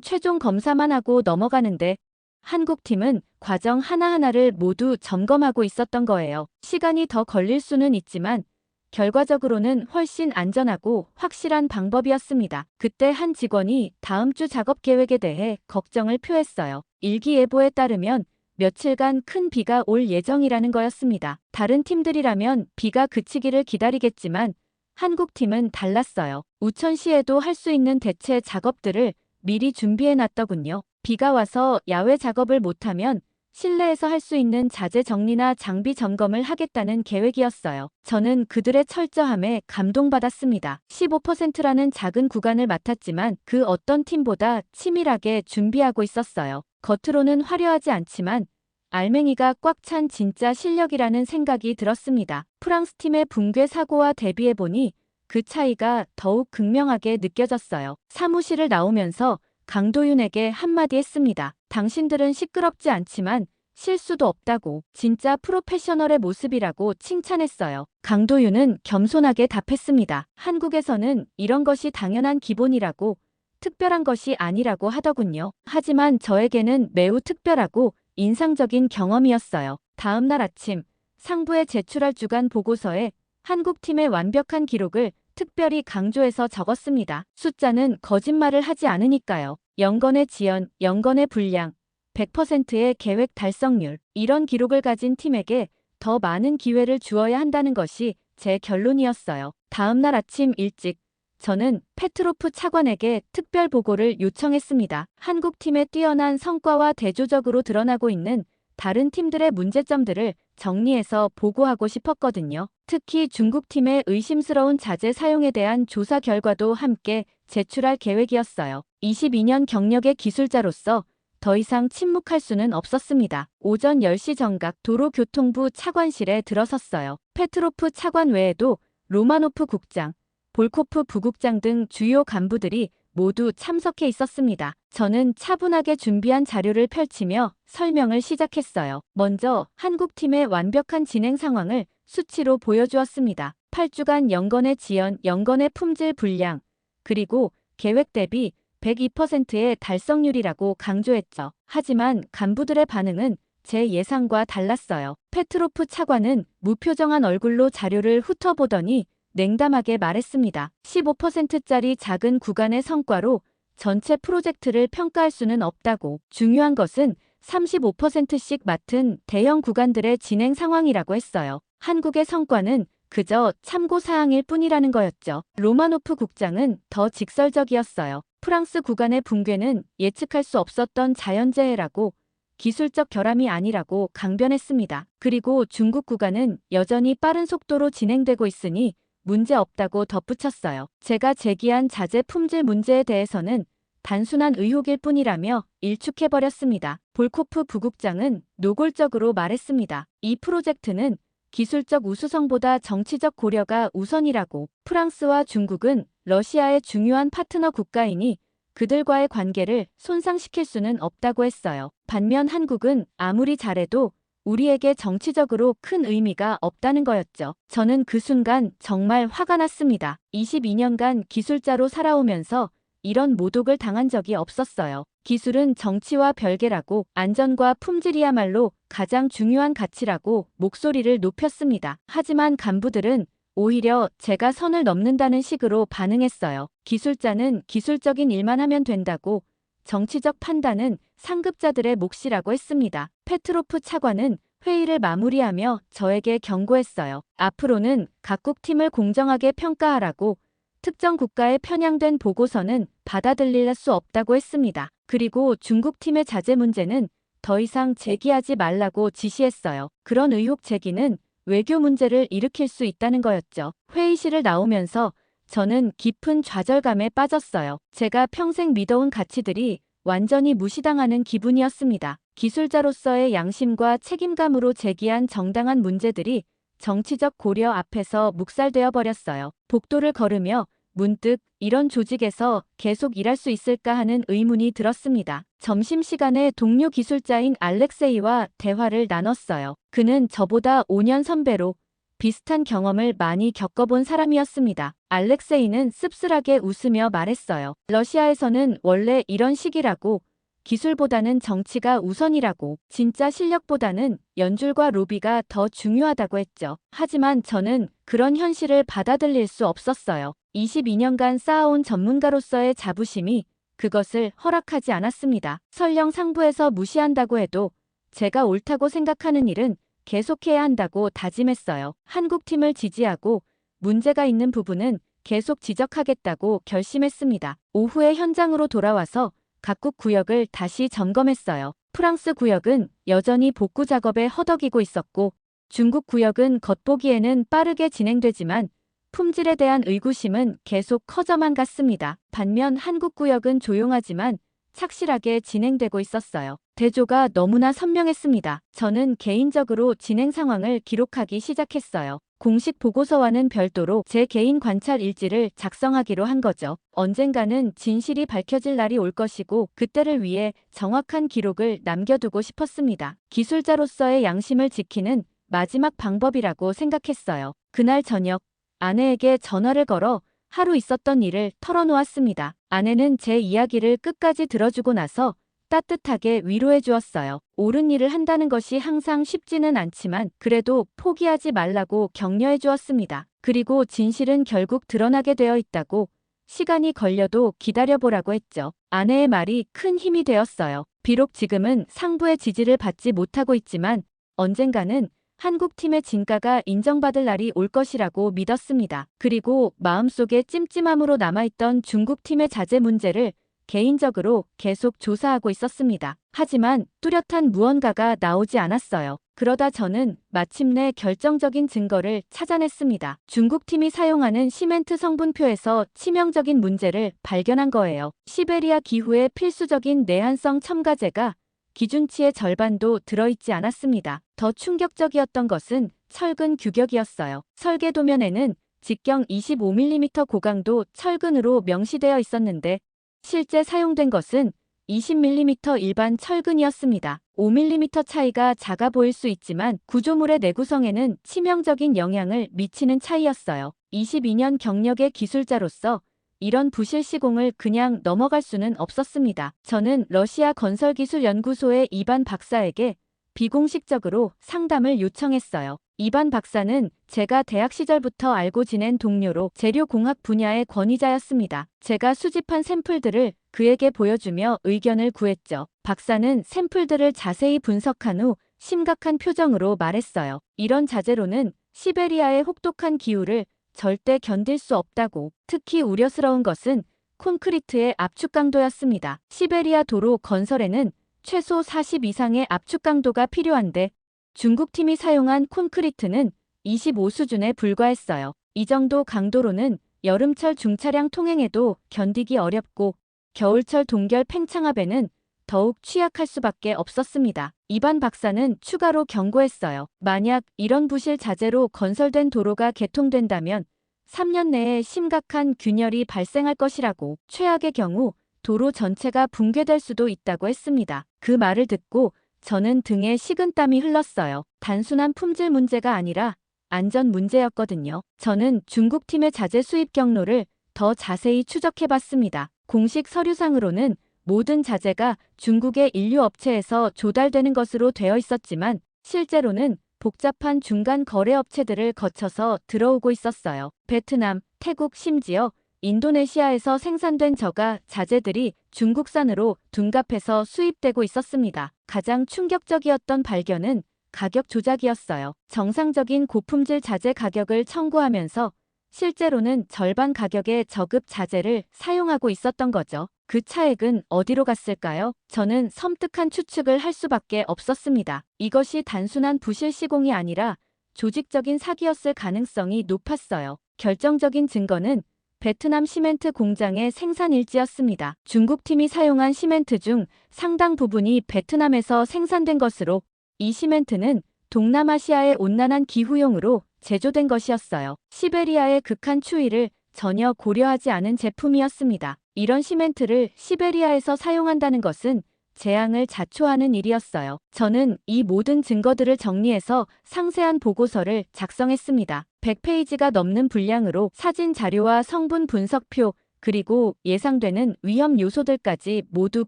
최종 검사만 하고 넘어가는데 한국 팀은 과정 하나하나를 모두 점검하고 있었던 거예요. 시간이 더 걸릴 수는 있지만 결과적으로는 훨씬 안전하고 확실한 방법이었습니다. 그때 한 직원이 다음 주 작업 계획에 대해 걱정을 표했어요. 일기예보에 따르면 며칠간 큰 비가 올 예정이라는 거였습니다. 다른 팀들이라면 비가 그치기를 기다리겠지만 한국 팀은 달랐어요. 우천시에도 할 수 있는 대체 작업들을 미리 준비해 놨더군요. 비가 와서 야외 작업을 못하면 실내에서 할 수 있는 자재 정리나 장비 점검을 하겠다는 계획이었어요. 저는 그들의 철저함에 감동받았습니다. 15%라는 작은 구간을 맡았지만 그 어떤 팀보다 치밀하게 준비하고 있었어요. 겉으로는 화려하지 않지만 알맹이가 꽉 찬 진짜 실력이라는 생각이 들었습니다. 프랑스 팀의 붕괴 사고와 대비해보니 그 차이가 더욱 극명하게 느껴졌어요. 사무실을 나오면서 강도윤에게 한마디 했습니다. 당신들은 시끄럽지 않지만 실수도 없다고, 진짜 프로페셔널의 모습이라고 칭찬했어요. 강도윤은 겸손하게 답했습니다. 한국에서는 이런 것이 당연한 기본이라고, 특별한 것이 아니라고 하더군요. 하지만 저에게는 매우 특별하고 인상적인 경험이었어요. 다음 날 아침 상부에 제출할 주간 보고서에 한국팀의 완벽한 기록을 특별히 강조해서 적었습니다. 숫자는 거짓말을 하지 않으니까요. 영건의 지연, 영건의 분량, 100%의 계획 달성률. 이런 기록을 가진 팀에게 더 많은 기회를 주어야 한다는 것이 제 결론이었어요. 다음 날 아침 일찍 저는 페트로프 차관에게 특별 보고를 요청했습니다. 한국팀의 뛰어난 성과와 대조적으로 드러나고 있는 다른 팀들의 문제점들을 정리해서 보고하고 싶었거든요. 특히 중국팀의 의심스러운 자재 사용에 대한 조사 결과도 함께 제출할 계획이었어요. 22년 경력의 기술자로서 더 이상 침묵할 수는 없었습니다. 오전 10시 정각 도로교통부 차관실에 들어섰어요. 페트로프 차관 외에도 로마노프 국장, 볼코프 부국장 등 주요 간부들이 모두 참석해 있었습니다. 저는 차분하게 준비한 자료를 펼치며 설명을 시작했어요. 먼저 한국팀의 완벽한 진행 상황을 수치로 보여주었습니다. 8주간 영건의 지연, 영건의 품질 불량, 그리고 계획 대비 102%의 달성률이라고 강조했죠. 하지만 간부들의 반응은 제 예상과 달랐어요. 페트로프 차관은 무표정한 얼굴로 자료를 훑어보더니 냉담하게 말했습니다. 15%짜리 작은 구간의 성과로 전체 프로젝트를 평가할 수는 없다고. 중요한 것은 35%씩 맡은 대형 구간들의 진행 상황이라고 했어요. 한국의 성과는 그저 참고사항일 뿐이라는 거였죠. 로마노프 국장은 더 직설적이었어요. 프랑스 구간의 붕괴는 예측할 수 없었던 자연재해라고, 기술적 결함이 아니라고 강변했습니다. 그리고 중국 구간은 여전히 빠른 속도로 진행되고 있으니 문제 없다고 덧붙였어요. 제가 제기한 자재 품질 문제에 대해서는 단순한 의혹일 뿐이라며 일축해버렸습니다. 볼코프 부국장은 노골적으로 말했습니다. 이 프로젝트는 기술적 우수성보다 정치적 고려가 우선이라고. 프랑스와 중국은 러시아의 중요한 파트너 국가이니 그들과의 관계를 손상시킬 수는 없다고 했어요. 반면 한국은 아무리 잘해도 우리에게 정치적으로 큰 의미가 없다는 거였죠. 저는 그 순간 정말 화가 났습니다. 22년간 기술자로 살아오면서 이런 모독을 당한 적이 없었어요. 기술은 정치와 별개라고, 안전과 품질이야말로 가장 중요한 가치라고 목소리를 높였습니다. 하지만 간부들은 오히려 제가 선을 넘는다는 식으로 반응했어요. 기술자는 기술적인 일만 하면 된다고, 정치적 판단은 상급자들의 몫이라고 했습니다. 페트로프 차관은 회의를 마무리하며 저에게 경고했어요. 앞으로는 각국 팀을 공정하게 평가하라고, 특정 국가에 편향된 보고서는 받아들일 수 없다고 했습니다. 그리고 중국 팀의 자재 문제는 더 이상 제기하지 말라고 지시했어요. 그런 의혹 제기는 외교 문제를 일으킬 수 있다는 거였죠. 회의실을 나오면서 저는 깊은 좌절감에 빠졌어요. 제가 평생 믿어온 가치들이 완전히 무시당하는 기분이었습니다. 기술자로서의 양심과 책임감으로 제기한 정당한 문제들이 정치적 고려 앞에서 묵살되어 버렸어요. 복도를 걸으며 문득 이런 조직에서 계속 일할 수 있을까 하는 의문이 들었습니다. 점심시간에 동료 기술자인 알렉세이와 대화를 나눴어요. 그는 저보다 5년 선배로 비슷한 경험을 많이 겪어본 사람이었습니다. 알렉세이는 씁쓸하게 웃으며 말했어요. 러시아에서는 원래 이런 식이라고, 기술보다는 정치가 우선이라고, 진짜 실력보다는 연줄과 로비가 더 중요하다고 했죠. 하지만 저는 그런 현실을 받아들일 수 없었어요. 22년간 쌓아온 전문가로서의 자부심이 그것을 허락하지 않았습니다. 설령 상부에서 무시한다고 해도 제가 옳다고 생각하는 일은 계속해야 한다고 다짐했어요. 한국팀을 지지하고 문제가 있는 부분은 계속 지적하겠다고 결심했습니다. 오후에 현장으로 돌아와서 각국 구역을 다시 점검했어요. 프랑스 구역은 여전히 복구 작업에 허덕이고 있었고, 중국 구역은 겉보기에는 빠르게 진행되지만 품질에 대한 의구심은 계속 커져만 갔습니다. 반면 한국 구역은 조용하지만 착실하게 진행되고 있었어요. 대조가 너무나 선명했습니다. 저는 개인적으로 진행 상황을 기록하기 시작했어요. 공식 보고서와는 별도로 제 개인 관찰 일지를 작성하기로 한 거죠. 언젠가는 진실이 밝혀질 날이 올 것이고 그때를 위해 정확한 기록을 남겨두고 싶었습니다. 기술자로서의 양심을 지키는 마지막 방법이라고 생각했어요. 그날 저녁 아내에게 전화를 걸어 하루 있었던 일을 털어놓았습니다. 아내는 제 이야기를 끝까지 들어주고 나서 따뜻하게 위로해 주었어요. 옳은 일을 한다는 것이 항상 쉽지는 않지만 그래도 포기하지 말라고 격려해 주었습니다. 그리고 진실은 결국 드러나게 되어 있다고, 시간이 걸려도 기다려보라고 했죠. 아내의 말이 큰 힘이 되었어요. 비록 지금은 상부의 지지를 받지 못하고 있지만 언젠가는 한국팀의 진가가 인정받을 날이 올 것이라고 믿었습니다. 그리고 마음속에 찜찜함으로 남아있던 중국팀의 자재 문제를 개인적으로 계속 조사하고 있었습니다. 하지만 뚜렷한 무언가가 나오지 않았어요. 그러다 저는 마침내 결정적인 증거를 찾아냈습니다. 중국팀이 사용하는 시멘트 성분표에서 치명적인 문제를 발견한 거예요. 시베리아 기후의 필수적인 내한성 첨가제가 기준치의 절반도 들어있지 않았습니다. 더 충격적이었던 것은 철근 규격이었어요. 설계 도면에는 직경 25mm 고강도 철근으로 명시되어 있었는데 실제 사용된 것은 20mm 일반 철근이었습니다. 5mm 차이가 작아 보일 수 있지만 구조물의 내구성에는 치명적인 영향을 미치는 차이였어요. 22년 경력의 기술자로서 이런 부실 시공을 그냥 넘어갈 수는 없었습니다. 저는 러시아 건설기술연구소의 이반 박사에게 비공식적으로 상담을 요청했어요. 이반 박사는 제가 대학 시절부터 알고 지낸 동료로 재료공학 분야의 권위자였습니다. 제가 수집한 샘플들을 그에게 보여주며 의견을 구했죠. 박사는 샘플들을 자세히 분석한 후 심각한 표정으로 말했어요. 이런 자재로는 시베리아의 혹독한 기후를 절대 견딜 수 없다고. 특히 우려스러운 것은 콘크리트의 압축 강도였습니다. 시베리아 도로 건설에는 최소 40 이상의 압축 강도가 필요한데 중국팀이 사용한 콘크리트는 25 수준에 불과했어요. 이 정도 강도로는 여름철 중차량 통행에도 견디기 어렵고 겨울철 동결 팽창압에는 더욱 취약할 수밖에 없었습니다. 이반 박사는 추가로 경고했어요. 만약 이런 부실 자재로 건설된 도로가 개통된다면 3년 내에 심각한 균열이 발생할 것이라고, 최악의 경우 도로 전체가 붕괴될 수도 있다고 했습니다. 그 말을 듣고 저는 등에 식은땀이 흘렀어요. 단순한 품질 문제가 아니라 안전 문제였거든요. 저는 중국팀의 자재 수입 경로를 더 자세히 추적해봤습니다. 공식 서류상으로는 모든 자재가 중국의 인류 업체에서 조달되는 것으로 되어 있었지만 실제로는 복잡한 중간 거래 업체들을 거쳐서 들어오고 있었어요. 베트남, 태국, 심지어 인도네시아에서 생산된 저가 자재들이 중국산으로 둔갑해서 수입되고 있었습니다. 가장 충격적이었던 발견은 가격 조작이었어요. 정상적인 고품질 자재 가격을 청구하면서 실제로는 절반 가격의 저급 자재를 사용하고 있었던 거죠. 그 차액은 어디로 갔을까요? 저는 섬뜩한 추측을 할 수밖에 없었습니다. 이것이 단순한 부실 시공이 아니라 조직적인 사기였을 가능성이 높았어요. 결정적인 증거는 베트남 시멘트 공장의 생산 일지였습니다. 중국팀이 사용한 시멘트 중 상당 부분이 베트남에서 생산된 것으로, 이 시멘트는 동남아시아의 온난한 기후용으로 제조된 것이었어요. 시베리아의 극한 추위를 전혀 고려하지 않은 제품이었습니다. 이런 시멘트를 시베리아에서 사용한다는 것은 재앙을 자초하는 일이었어요. 저는 이 모든 증거들을 정리해서 상세한 보고서를 작성했습니다. 100페이지가 넘는 분량으로 사진 자료와 성분 분석표, 그리고 예상되는 위험 요소들까지 모두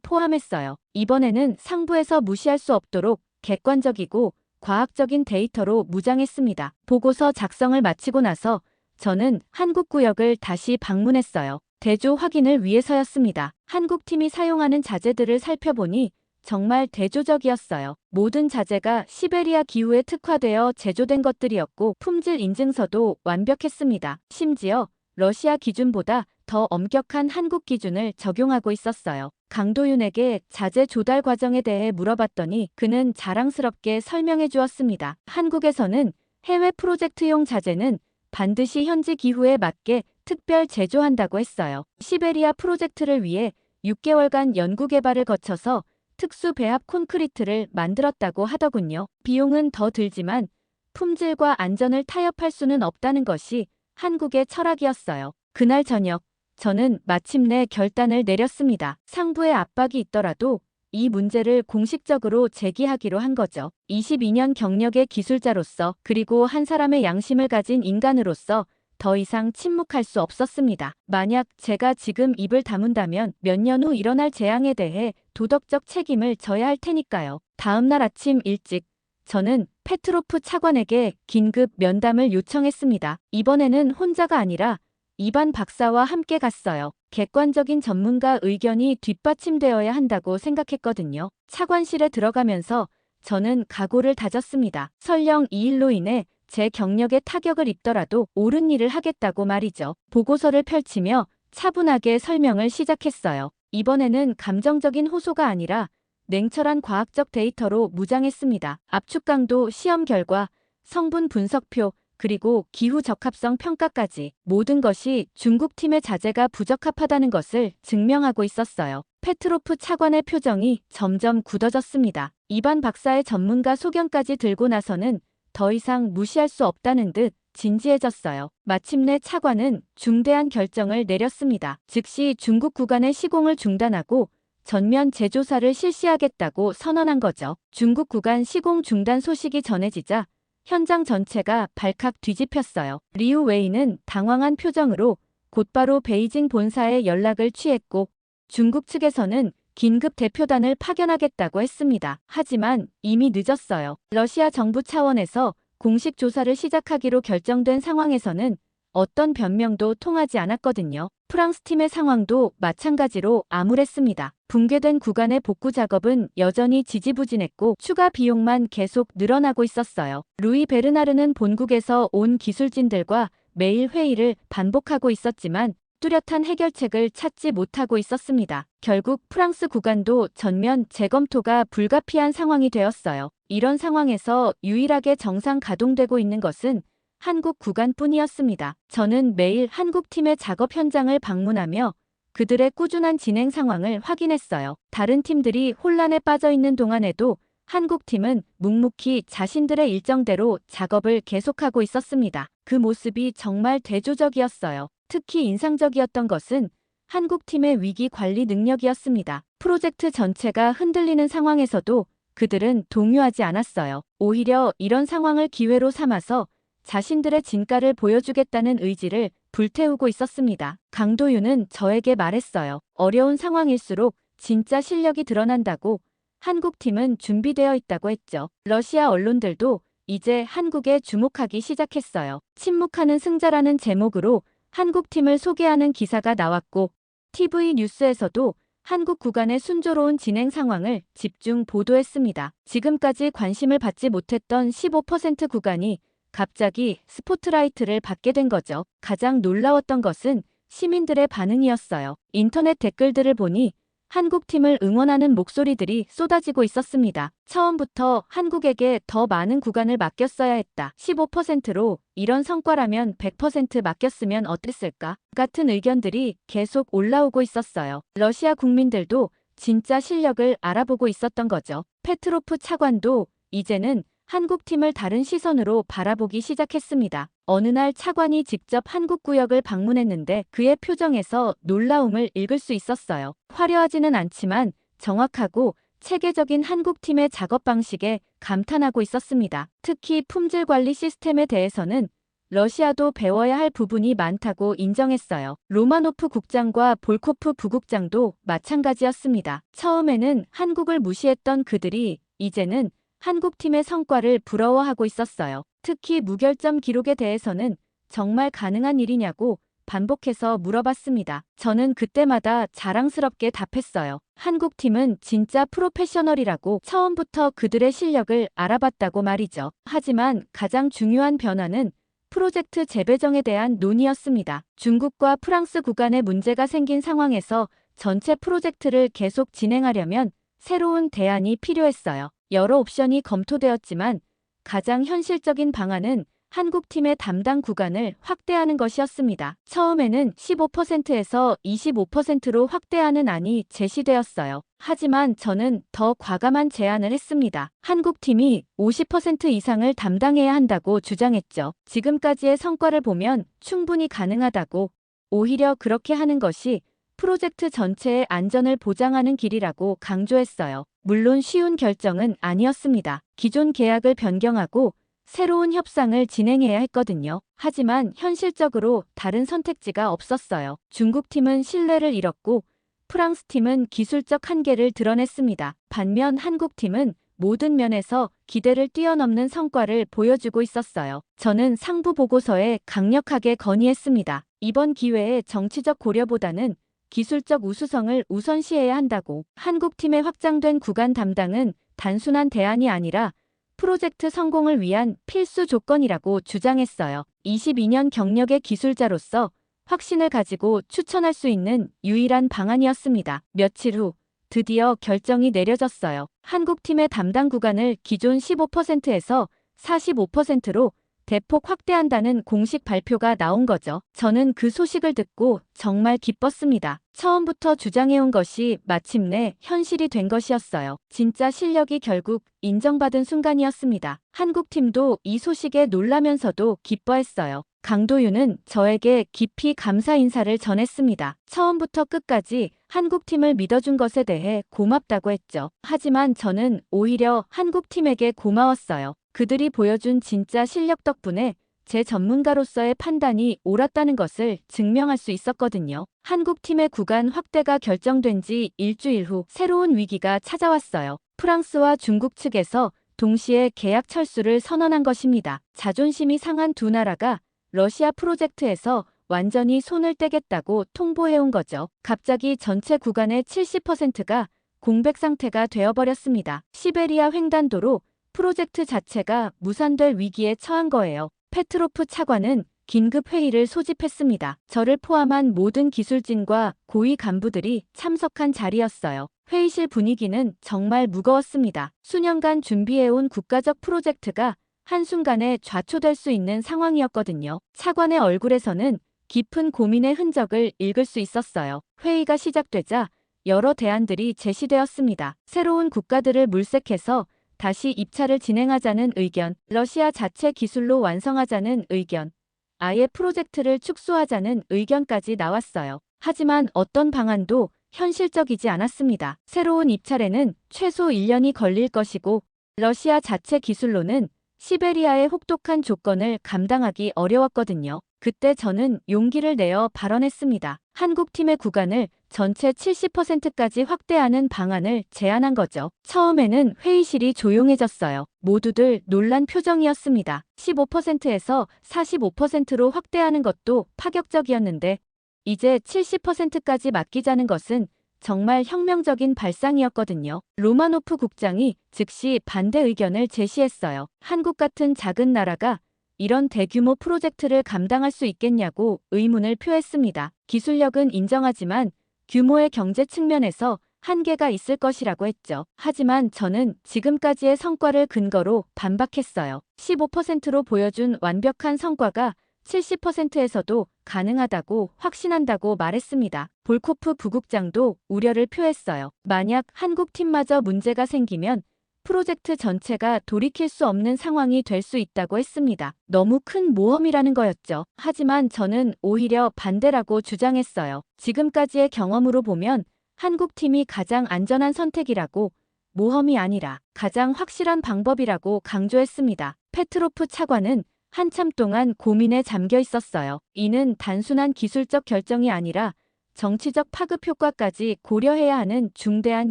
포함했어요. 이번에는 상부에서 무시할 수 없도록 객관적이고 과학적인 데이터로 무장했습니다. 보고서 작성을 마치고 나서 저는 한국구역을 다시 방문했어요. 대조 확인을 위해서였습니다. 한국팀이 사용하는 자재들을 살펴보니 정말 대조적이었어요. 모든 자재가 시베리아 기후에 특화되어 제조된 것들이었고 품질 인증서도 완벽했습니다. 심지어 러시아 기준보다 더 엄격한 한국 기준을 적용하고 있었어요. 강도윤에게 자재 조달 과정에 대해 물어봤더니 그는 자랑스럽게 설명해 주었습니다. 한국에서는 해외 프로젝트용 자재는 반드시 현지 기후에 맞게 특별 제조한다고 했어요. 시베리아 프로젝트를 위해 6개월간 연구 개발을 거쳐서 특수 배합 콘크리트를 만들었다고 하더군요. 비용은 더 들지만 품질과 안전을 타협할 수는 없다는 것이 한국의 철학이었어요. 그날 저녁, 저는 마침내 결단을 내렸습니다. 상부의 압박이 있더라도 이 문제를 공식적으로 제기하기로 한 거죠. 22년 경력의 기술자로서 그리고 한 사람의 양심을 가진 인간으로서 더 이상 침묵할 수 없었습니다. 만약 제가 지금 입을 다문다면 몇 년 후 일어날 재앙에 대해 도덕적 책임을 져야 할 테니까요. 다음 날 아침 일찍 저는 페트로프 차관에게 긴급 면담을 요청했습니다. 이번에는 혼자가 아니라 이반 박사와 함께 갔어요. 객관적인 전문가 의견이 뒷받침되어야 한다고 생각했거든요. 차관실에 들어가면서 저는 각오를 다졌습니다. 설령 이 일로 인해 제 경력에 타격을 입더라도 옳은 일을 하겠다고 말이죠. 보고서를 펼치며 차분하게 설명을 시작했어요. 이번에는 감정적인 호소가 아니라 냉철한 과학적 데이터로 무장했습니다. 압축 강도 시험 결과, 성분 분석표, 그리고 기후 적합성 평가까지 모든 것이 중국팀의 자재가 부적합하다는 것을 증명하고 있었어요. 페트로프 차관의 표정이 점점 굳어졌습니다. 이반 박사의 전문가 소견까지 들고 나서는 더 이상 무시할 수 없다는 듯 진지해졌어요. 마침내 차관은 중대한 결정을 내렸습니다. 즉시 중국 구간의 시공을 중단하고 전면 재조사를 실시하겠다고 선언한 거죠. 중국 구간 시공 중단 소식이 전해지자 현장 전체가 발칵 뒤집혔어요. 리우 웨이는 당황한 표정으로 곧바로 베이징 본사에 연락을 취했고 중국 측에서는 긴급 대표단을 파견하겠다고 했습니다. 하지만 이미 늦었어요. 러시아 정부 차원에서 공식 조사를 시작하기로 결정된 상황에서는 어떤 변명도 통하지 않았거든요. 프랑스 팀의 상황도 마찬가지로 암울했습니다. 붕괴된 구간의 복구 작업은 여전히 지지부진했고 추가 비용만 계속 늘어나고 있었어요. 루이 베르나르는 본국에서 온 기술진들과 매일 회의를 반복하고 있었지만 뚜렷한 해결책을 찾지 못하고 있었습니다. 결국 프랑스 구간도 전면 재검토가 불가피한 상황이 되었어요. 이런 상황에서 유일하게 정상 가동되고 있는 것은 한국 구간뿐이었습니다. 저는 매일 한국팀의 작업 현장을 방문하며 그들의 꾸준한 진행 상황을 확인했어요. 다른 팀들이 혼란에 빠져 있는 동안에도 한국팀은 묵묵히 자신들의 일정대로 작업을 계속하고 있었습니다. 그 모습이 정말 대조적이었어요. 특히 인상적이었던 것은 한국팀의 위기 관리 능력이었습니다. 프로젝트 전체가 흔들리는 상황에서도 그들은 동요하지 않았어요. 오히려 이런 상황을 기회로 삼아서 자신들의 진가를 보여주겠다는 의지를 불태우고 있었습니다. 강도윤은 저에게 말했어요. 어려운 상황일수록 진짜 실력이 드러난다고. 한국팀은 준비되어 있다고 했죠. 러시아 언론들도 이제 한국에 주목하기 시작했어요. 침묵하는 승자라는 제목으로 한국팀을 소개하는 기사가 나왔고 TV 뉴스에서도 한국 구간의 순조로운 진행 상황을 집중 보도했습니다. 지금까지 관심을 받지 못했던 15% 구간이 갑자기 스포트라이트를 받게 된 거죠. 가장 놀라웠던 것은 시민들의 반응이었어요. 인터넷 댓글들을 보니 한국팀을 응원하는 목소리들이 쏟아지고 있었습니다. 처음부터 한국에게 더 많은 구간을 맡겼어야 했다. 15%로 이런 성과라면 100% 맡겼으면 어땠을까? 같은 의견들이 계속 올라오고 있었어요. 러시아 국민들도 진짜 실력을 알아보고 있었던 거죠. 페트로프 차관도 이제는 한국팀을 다른 시선으로 바라보기 시작했습니다. 어느 날 차관이 직접 한국구역을 방문했는데 그의 표정에서 놀라움을 읽을 수 있었어요. 화려하지는 않지만 정확하고 체계적인 한국팀의 작업 방식에 감탄하고 있었습니다. 특히 품질 관리 시스템에 대해서는 러시아도 배워야 할 부분이 많다고 인정했어요. 로마노프 국장과 볼코프 부국장도 마찬가지였습니다. 처음에는 한국을 무시했던 그들이 이제는 한국팀의 성과를 부러워하고 있었어요. 특히 무결점 기록에 대해서는 정말 가능한 일이냐고 반복해서 물어봤습니다. 저는 그때마다 자랑스럽게 답했어요. 한국팀은 진짜 프로페셔널이라고 처음부터 그들의 실력을 알아봤다고 말이죠. 하지만 가장 중요한 변화는 프로젝트 재배정에 대한 논의였습니다. 중국과 프랑스 구간에 문제가 생긴 상황에서 전체 프로젝트를 계속 진행하려면 새로운 대안이 필요했어요. 여러 옵션이 검토되었지만 가장 현실적인 방안은 한국팀의 담당 구간을 확대하는 것이었습니다. 처음에는 15%에서 25%로 확대하는 안이 제시되었어요. 하지만 저는 더 과감한 제안을 했습니다. 한국팀이 50% 이상을 담당해야 한다고 주장했죠. 지금까지의 성과를 보면 충분히 가능하다고, 오히려 그렇게 하는 것이 프로젝트 전체의 안전을 보장하는 길이라고 강조했어요. 물론 쉬운 결정은 아니었습니다. 기존 계약을 변경하고 새로운 협상을 진행해야 했거든요. 하지만 현실적으로 다른 선택지가 없었어요. 중국팀은 신뢰를 잃었고 프랑스팀은 기술적 한계를 드러냈습니다. 반면 한국팀은 모든 면에서 기대를 뛰어넘는 성과를 보여주고 있었어요. 저는 상부 보고서에 강력하게 건의했습니다. 이번 기회에 정치적 고려보다는 기술적 우수성을 우선시해야 한다고. 한국팀의 확장된 구간 담당은 단순한 대안이 아니라 프로젝트 성공을 위한 필수 조건이라고 주장했어요. 22년 경력의 기술자로서 확신을 가지고 추천할 수 있는 유일한 방안이었습니다. 며칠 후 드디어 결정이 내려졌어요. 한국팀의 담당 구간을 기존 15%에서 45%로 대폭 확대한다는 공식 발표가 나온 거죠. 저는 그 소식을 듣고 정말 기뻤습니다. 처음부터 주장해온 것이 마침내 현실이 된 것이었어요. 진짜 실력이 결국 인정받은 순간이었습니다. 한국팀도 이 소식에 놀라면서도 기뻐했어요. 강도윤은 저에게 깊이 감사 인사를 전했습니다. 처음부터 끝까지 한국팀을 믿어준 것에 대해 고맙다고 했죠. 하지만 저는 오히려 한국팀에게 고마웠어요. 그들이 보여준 진짜 실력 덕분에 제 전문가로서의 판단이 옳았다는 것을 증명할 수 있었거든요. 한국팀의 구간 확대가 결정된 지 일주일 후 새로운 위기가 찾아왔어요. 프랑스와 중국 측에서 동시에 계약 철수를 선언한 것입니다. 자존심이 상한 두 나라가 러시아 프로젝트에서 완전히 손을 떼겠다고 통보해온 거죠. 갑자기 전체 구간의 70%가 공백 상태가 되어버렸습니다. 시베리아 횡단도로 프로젝트 자체가 무산될 위기에 처한 거예요. 페트로프 차관은 긴급 회의를 소집했습니다. 저를 포함한 모든 기술진과 고위 간부들이 참석한 자리였어요. 회의실 분위기는 정말 무거웠습니다. 수년간 준비해온 국가적 프로젝트가 한순간에 좌초될 수 있는 상황이었거든요. 차관의 얼굴에서는 깊은 고민의 흔적을 읽을 수 있었어요. 회의가 시작되자 여러 대안들이 제시되었습니다. 새로운 국가들을 물색해서 다시 입찰을 진행하자는 의견, 러시아 자체 기술로 완성하자는 의견, 아예 프로젝트를 축소하자는 의견까지 나왔어요. 하지만 어떤 방안도 현실적이지 않았습니다. 새로운 입찰에는 최소 1년이 걸릴 것이고 러시아 자체 기술로는 시베리아의 혹독한 조건을 감당하기 어려웠거든요. 그때 저는 용기를 내어 발언했습니다. 한국팀의 구간을 전체 70%까지 확대하는 방안을 제안한 거죠. 처음에는 회의실이 조용해졌어요. 모두들 놀란 표정이었습니다. 15%에서 45%로 확대하는 것도 파격적이었는데 이제 70%까지 맡기자는 것은 정말 혁명적인 발상이었거든요. 로마노프 국장이 즉시 반대 의견을 제시했어요. 한국 같은 작은 나라가 이런 대규모 프로젝트를 감당할 수 있겠냐고 의문을 표했습니다. 기술력은 인정하지만 규모의 경제 측면에서 한계가 있을 것이라고 했죠. 하지만 저는 지금까지의 성과를 근거로 반박했어요. 15%로 보여준 완벽한 성과가 70%에서도 가능하다고 확신한다고 말했습니다. 볼코프 부국장도 우려를 표했어요. 만약 한국팀마저 문제가 생기면 프로젝트 전체가 돌이킬 수 없는 상황이 될 수 있다고 했습니다. 너무 큰 모험이라는 거였죠. 하지만 저는 오히려 반대라고 주장했어요. 지금까지의 경험으로 보면 한국팀이 가장 안전한 선택이라고, 모험이 아니라 가장 확실한 방법이라고 강조했습니다. 페트로프 차관은 한참 동안 고민에 잠겨 있었어요. 이는 단순한 기술적 결정이 아니라 정치적 파급 효과까지 고려해야 하는 중대한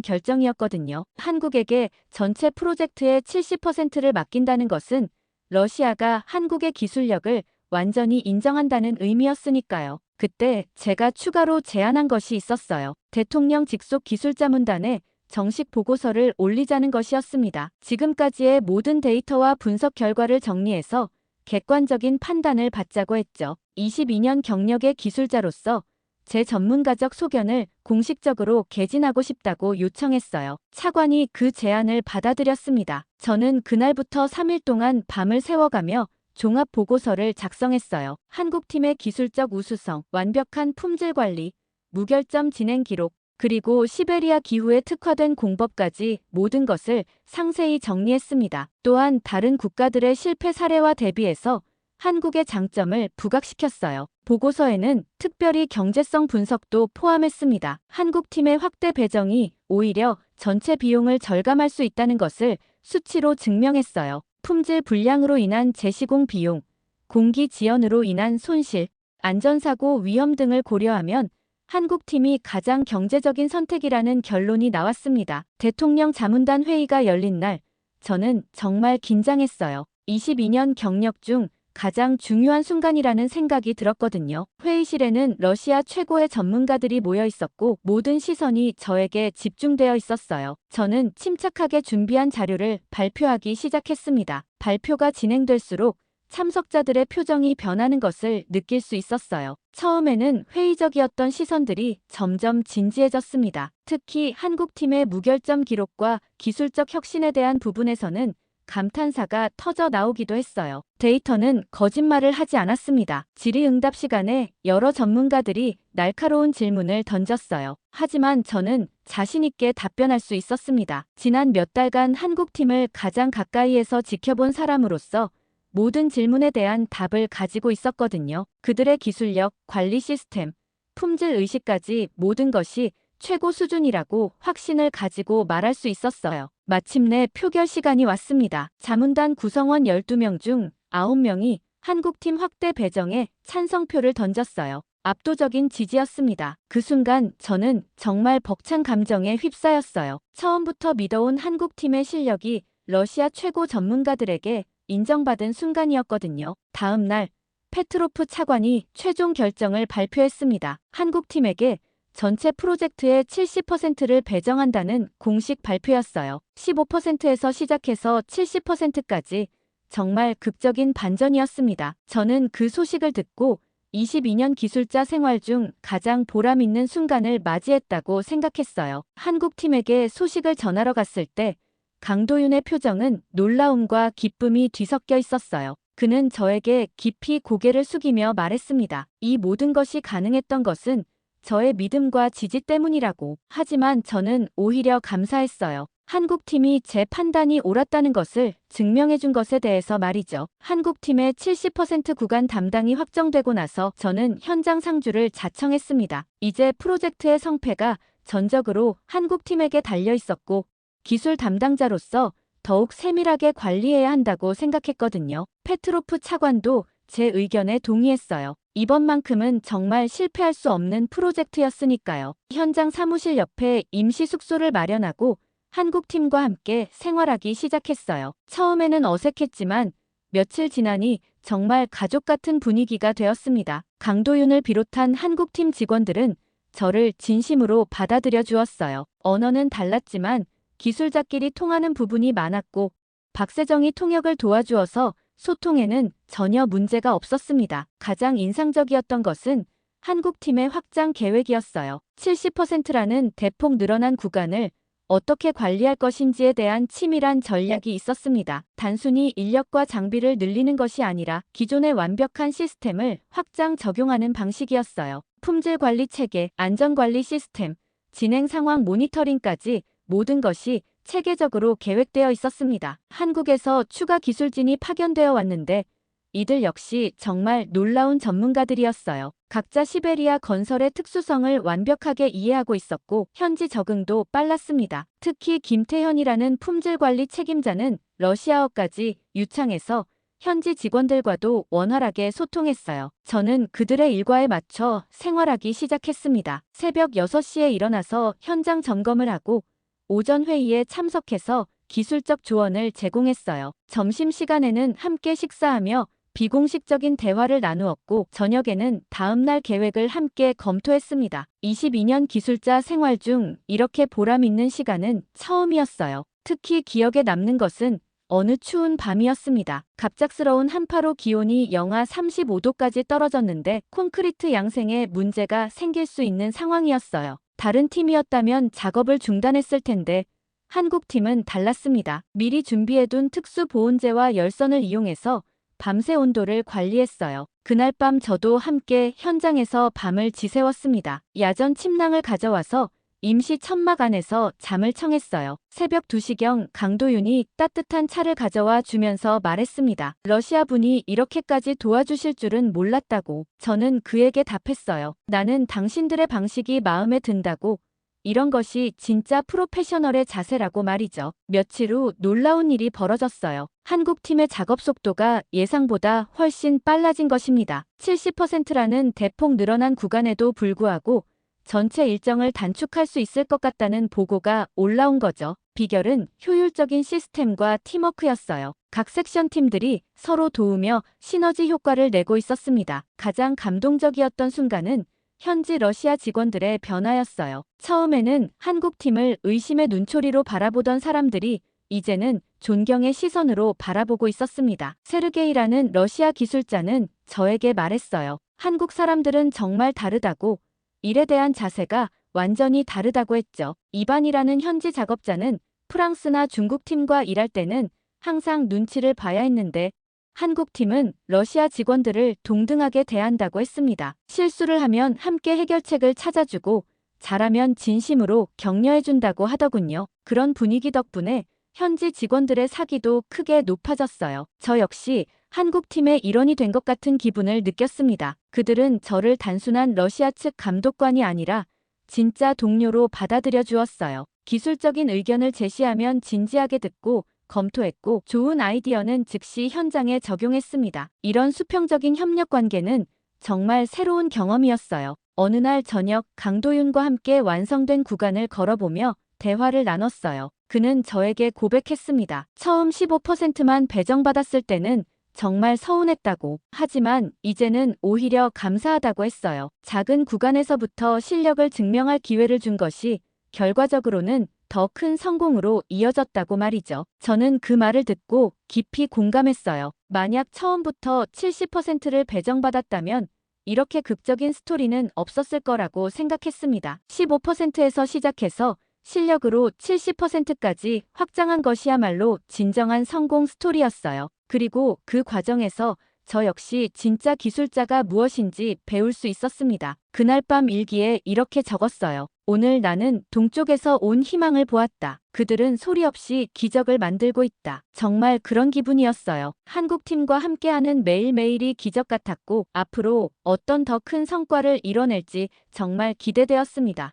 결정이었거든요. 한국에게 전체 프로젝트의 70%를 맡긴다는 것은 러시아가 한국의 기술력을 완전히 인정한다는 의미였으니까요. 그때 제가 추가로 제안한 것이 있었어요. 대통령 직속 기술자문단에 정식 보고서를 올리자는 것이었습니다. 지금까지의 모든 데이터와 분석 결과를 정리해서 객관적인 판단을 받자고 했죠. 22년 경력의 기술자로서 제 전문가적 소견을 공식적으로 개진하고 싶다고 요청했어요. 차관이 그 제안을 받아들였습니다. 저는 그날부터 3일 동안 밤을 새워가며 종합 보고서를 작성했어요. 한국팀의 기술적 우수성, 완벽한 품질 관리, 무결점 진행 기록, 그리고 시베리아 기후에 특화된 공법까지 모든 것을 상세히 정리했습니다. 또한 다른 국가들의 실패 사례와 대비해서 한국의 장점을 부각시켰어요. 보고서에는 특별히 경제성 분석도 포함했습니다. 한국팀의 확대 배정이 오히려 전체 비용을 절감할 수 있다는 것을 수치로 증명했어요. 품질 불량으로 인한 재시공 비용, 공기 지연으로 인한 손실, 안전사고 위험 등을 고려하면 한국팀이 가장 경제적인 선택이라는 결론이 나왔습니다. 대통령 자문단 회의가 열린 날, 저는 정말 긴장했어요. 22년 경력 중 가장 중요한 순간이라는 생각이 들었거든요. 회의실에는 러시아 최고의 전문가들이 모여 있었고 모든 시선이 저에게 집중되어 있었어요. 저는 침착하게 준비한 자료를 발표하기 시작했습니다. 발표가 진행될수록 참석자들의 표정이 변하는 것을 느낄 수 있었어요. 처음에는 회의적이었던 시선들이 점점 진지해졌습니다. 특히 한국팀의 무결점 기록과 기술적 혁신에 대한 부분에서는 감탄사가 터져 나오기도 했어요. 데이터는 거짓말을 하지 않았습니다. 질의응답 시간에 여러 전문가들이 날카로운 질문을 던졌어요. 하지만 저는 자신있게 답변할 수 있었습니다. 지난 몇 달간 한국팀을 가장 가까이에서 지켜본 사람으로서 모든 질문에 대한 답을 가지고 있었거든요. 그들의 기술력, 관리 시스템, 품질 의식까지 모든 것이 최고 수준이라고 확신을 가지고 말할 수 있었어요. 마침내 표결 시간이 왔습니다. 자문단 구성원 12명 중 9명이 한국팀 확대 배정에 찬성표를 던졌어요. 압도적인 지지였습니다. 그 순간 저는 정말 벅찬 감정에 휩싸였어요. 처음부터 믿어온 한국팀의 실력이 러시아 최고 전문가들에게 인정받은 순간이었거든요. 다음 날 페트로프 차관이 최종 결정을 발표했습니다. 한국팀에게 전체 프로젝트의 70%를 배정한다는 공식 발표였어요. 15%에서 시작해서 70%까지 정말 극적인 반전이었습니다. 저는 그 소식을 듣고 22년 기술자 생활 중 가장 보람 있는 순간을 맞이했다고 생각했어요. 한국팀에게 소식을 전하러 갔을 때 강도윤의 표정은 놀라움과 기쁨이 뒤섞여 있었어요. 그는 저에게 깊이 고개를 숙이며 말했습니다. 이 모든 것이 가능했던 것은 저의 믿음과 지지 때문이라고. 하지만 저는 오히려 감사했어요. 한국팀이 제 판단이 옳았다는 것을 증명해준 것에 대해서 말이죠. 한국팀의 70% 구간 담당이 확정되고 나서 저는 현장 상주를 자청했습니다. 이제 프로젝트의 성패가 전적으로 한국팀에게 달려 있었고 기술 담당자로서 더욱 세밀하게 관리해야 한다고 생각했거든요. 페트로프 차관도 제 의견에 동의했어요. 이번만큼은 정말 실패할 수 없는 프로젝트였으니까요. 현장 사무실 옆에 임시 숙소를 마련하고 한국팀과 함께 생활하기 시작했어요. 처음에는 어색했지만 며칠 지나니 정말 가족 같은 분위기가 되었습니다. 강도윤을 비롯한 한국팀 직원들은 저를 진심으로 받아들여 주었어요. 언어는 달랐지만 기술자끼리 통하는 부분이 많았고 박세정이 통역을 도와주어서 소통에는 전혀 문제가 없었습니다. 가장 인상적이었던 것은 한국팀의 확장 계획이었어요. 70%라는 대폭 늘어난 구간을 어떻게 관리할 것인지에 대한 치밀한 전략이 있었습니다. 단순히 인력과 장비를 늘리는 것이 아니라 기존의 완벽한 시스템을 확장 적용하는 방식이었어요. 품질 관리 체계, 안전 관리 시스템, 진행 상황 모니터링까지 모든 것이 체계적으로 계획되어 있었습니다. 한국에서 추가 기술진이 파견되어 왔는데 이들 역시 정말 놀라운 전문가들이었어요. 각자 시베리아 건설의 특수성을 완벽하게 이해하고 있었고 현지 적응도 빨랐습니다. 특히 김태현이라는 품질관리 책임자는 러시아어까지 유창해서 현지 직원들과도 원활하게 소통했어요. 저는 그들의 일과에 맞춰 생활하기 시작했습니다. 새벽 6시에 일어나서 현장 점검을 하고 오전 회의에 참석해서 기술적 조언을 제공했어요. 점심시간에는 함께 식사하며 비공식적인 대화를 나누었고 저녁에는 다음날 계획을 함께 검토했습니다. 22년 기술자 생활 중 이렇게 보람 있는 시간은 처음이었어요. 특히 기억에 남는 것은 어느 추운 밤이었습니다. 갑작스러운 한파로 기온이 영하 35도까지 떨어졌는데 콘크리트 양생에 문제가 생길 수 있는 상황이었어요. 다른 팀이었다면 작업을 중단했을 텐데 한국 팀은 달랐습니다. 미리 준비해둔 특수 보온재와 열선을 이용해서 밤새 온도를 관리했어요. 그날 밤 저도 함께 현장에서 밤을 지새웠습니다. 야전 침낭을 가져와서 임시 천막 안에서 잠을 청했어요. 새벽 2시경 강도윤이 따뜻한 차를 가져와 주면서 말했습니다. 러시아 분이 이렇게까지 도와주실 줄은 몰랐다고. 저는 그에게 답했어요. 나는 당신들의 방식이 마음에 든다고. 이런 것이 진짜 프로페셔널의 자세라고 말이죠. 며칠 후 놀라운 일이 벌어졌어요. 한국 팀의 작업 속도가 예상보다 훨씬 빨라진 것입니다. 70%라는 대폭 늘어난 구간에도 불구하고 전체 일정을 단축할 수 있을 것 같다는 보고가 올라온 거죠. 비결은 효율적인 시스템과 팀워크였어요. 각 섹션 팀들이 서로 도우며 시너지 효과를 내고 있었습니다. 가장 감동적이었던 순간은 현지 러시아 직원들의 변화였어요. 처음에는 한국 팀을 의심의 눈초리로 바라보던 사람들이 이제는 존경의 시선으로 바라보고 있었습니다. 세르게이라는 러시아 기술자는 저에게 말했어요. 한국 사람들은 정말 다르다고. 일에 대한 자세가 완전히 다르다고 했죠. 이반이라는 현지 작업자는 프랑스나 중국 팀과 일할 때는 항상 눈치를 봐야 했는데 한국 팀은 러시아 직원들을 동등하게 대한다고 했습니다. 실수를 하면 함께 해결책을 찾아주고 잘하면 진심으로 격려해준다고 하더군요. 그런 분위기 덕분에 현지 직원들의 사기도 크게 높아졌어요. 저 역시 한국 팀의 일원이 된 것 같은 기분을 느꼈습니다. 그들은 저를 단순한 러시아 측 감독관이 아니라 진짜 동료로 받아들여 주었어요. 기술적인 의견을 제시하면 진지하게 듣고 검토했고 좋은 아이디어는 즉시 현장에 적용했습니다. 이런 수평적인 협력 관계는 정말 새로운 경험이었어요. 어느 날 저녁 강도윤과 함께 완성된 구간을 걸어보며 대화를 나눴어요. 그는 저에게 고백했습니다. 처음 15%만 배정받았을 때는 정말 서운했다고. 하지만 이제는 오히려 감사하다고 했어요. 작은 구간에서부터 실력을 증명할 기회를 준 것이 결과적으로는 더 큰 성공으로 이어졌다고 말이죠. 저는 그 말을 듣고 깊이 공감했어요. 만약 처음부터 70%를 배정받았다면 이렇게 극적인 스토리는 없었을 거라고 생각했습니다. 15%에서 시작해서 실력으로 70%까지 확장한 것이야말로 진정한 성공 스토리였어요. 그리고 그 과정에서 저 역시 진짜 기술자가 무엇인지 배울 수 있었습니다. 그날 밤 일기에 이렇게 적었어요. 오늘 나는 동쪽에서 온 희망을 보았다. 그들은 소리 없이 기적을 만들고 있다. 정말 그런 기분이었어요. 한국 팀과 함께하는 매일매일이 기적 같았고 앞으로 어떤 더 큰 성과를 이뤄낼지 정말 기대되었습니다.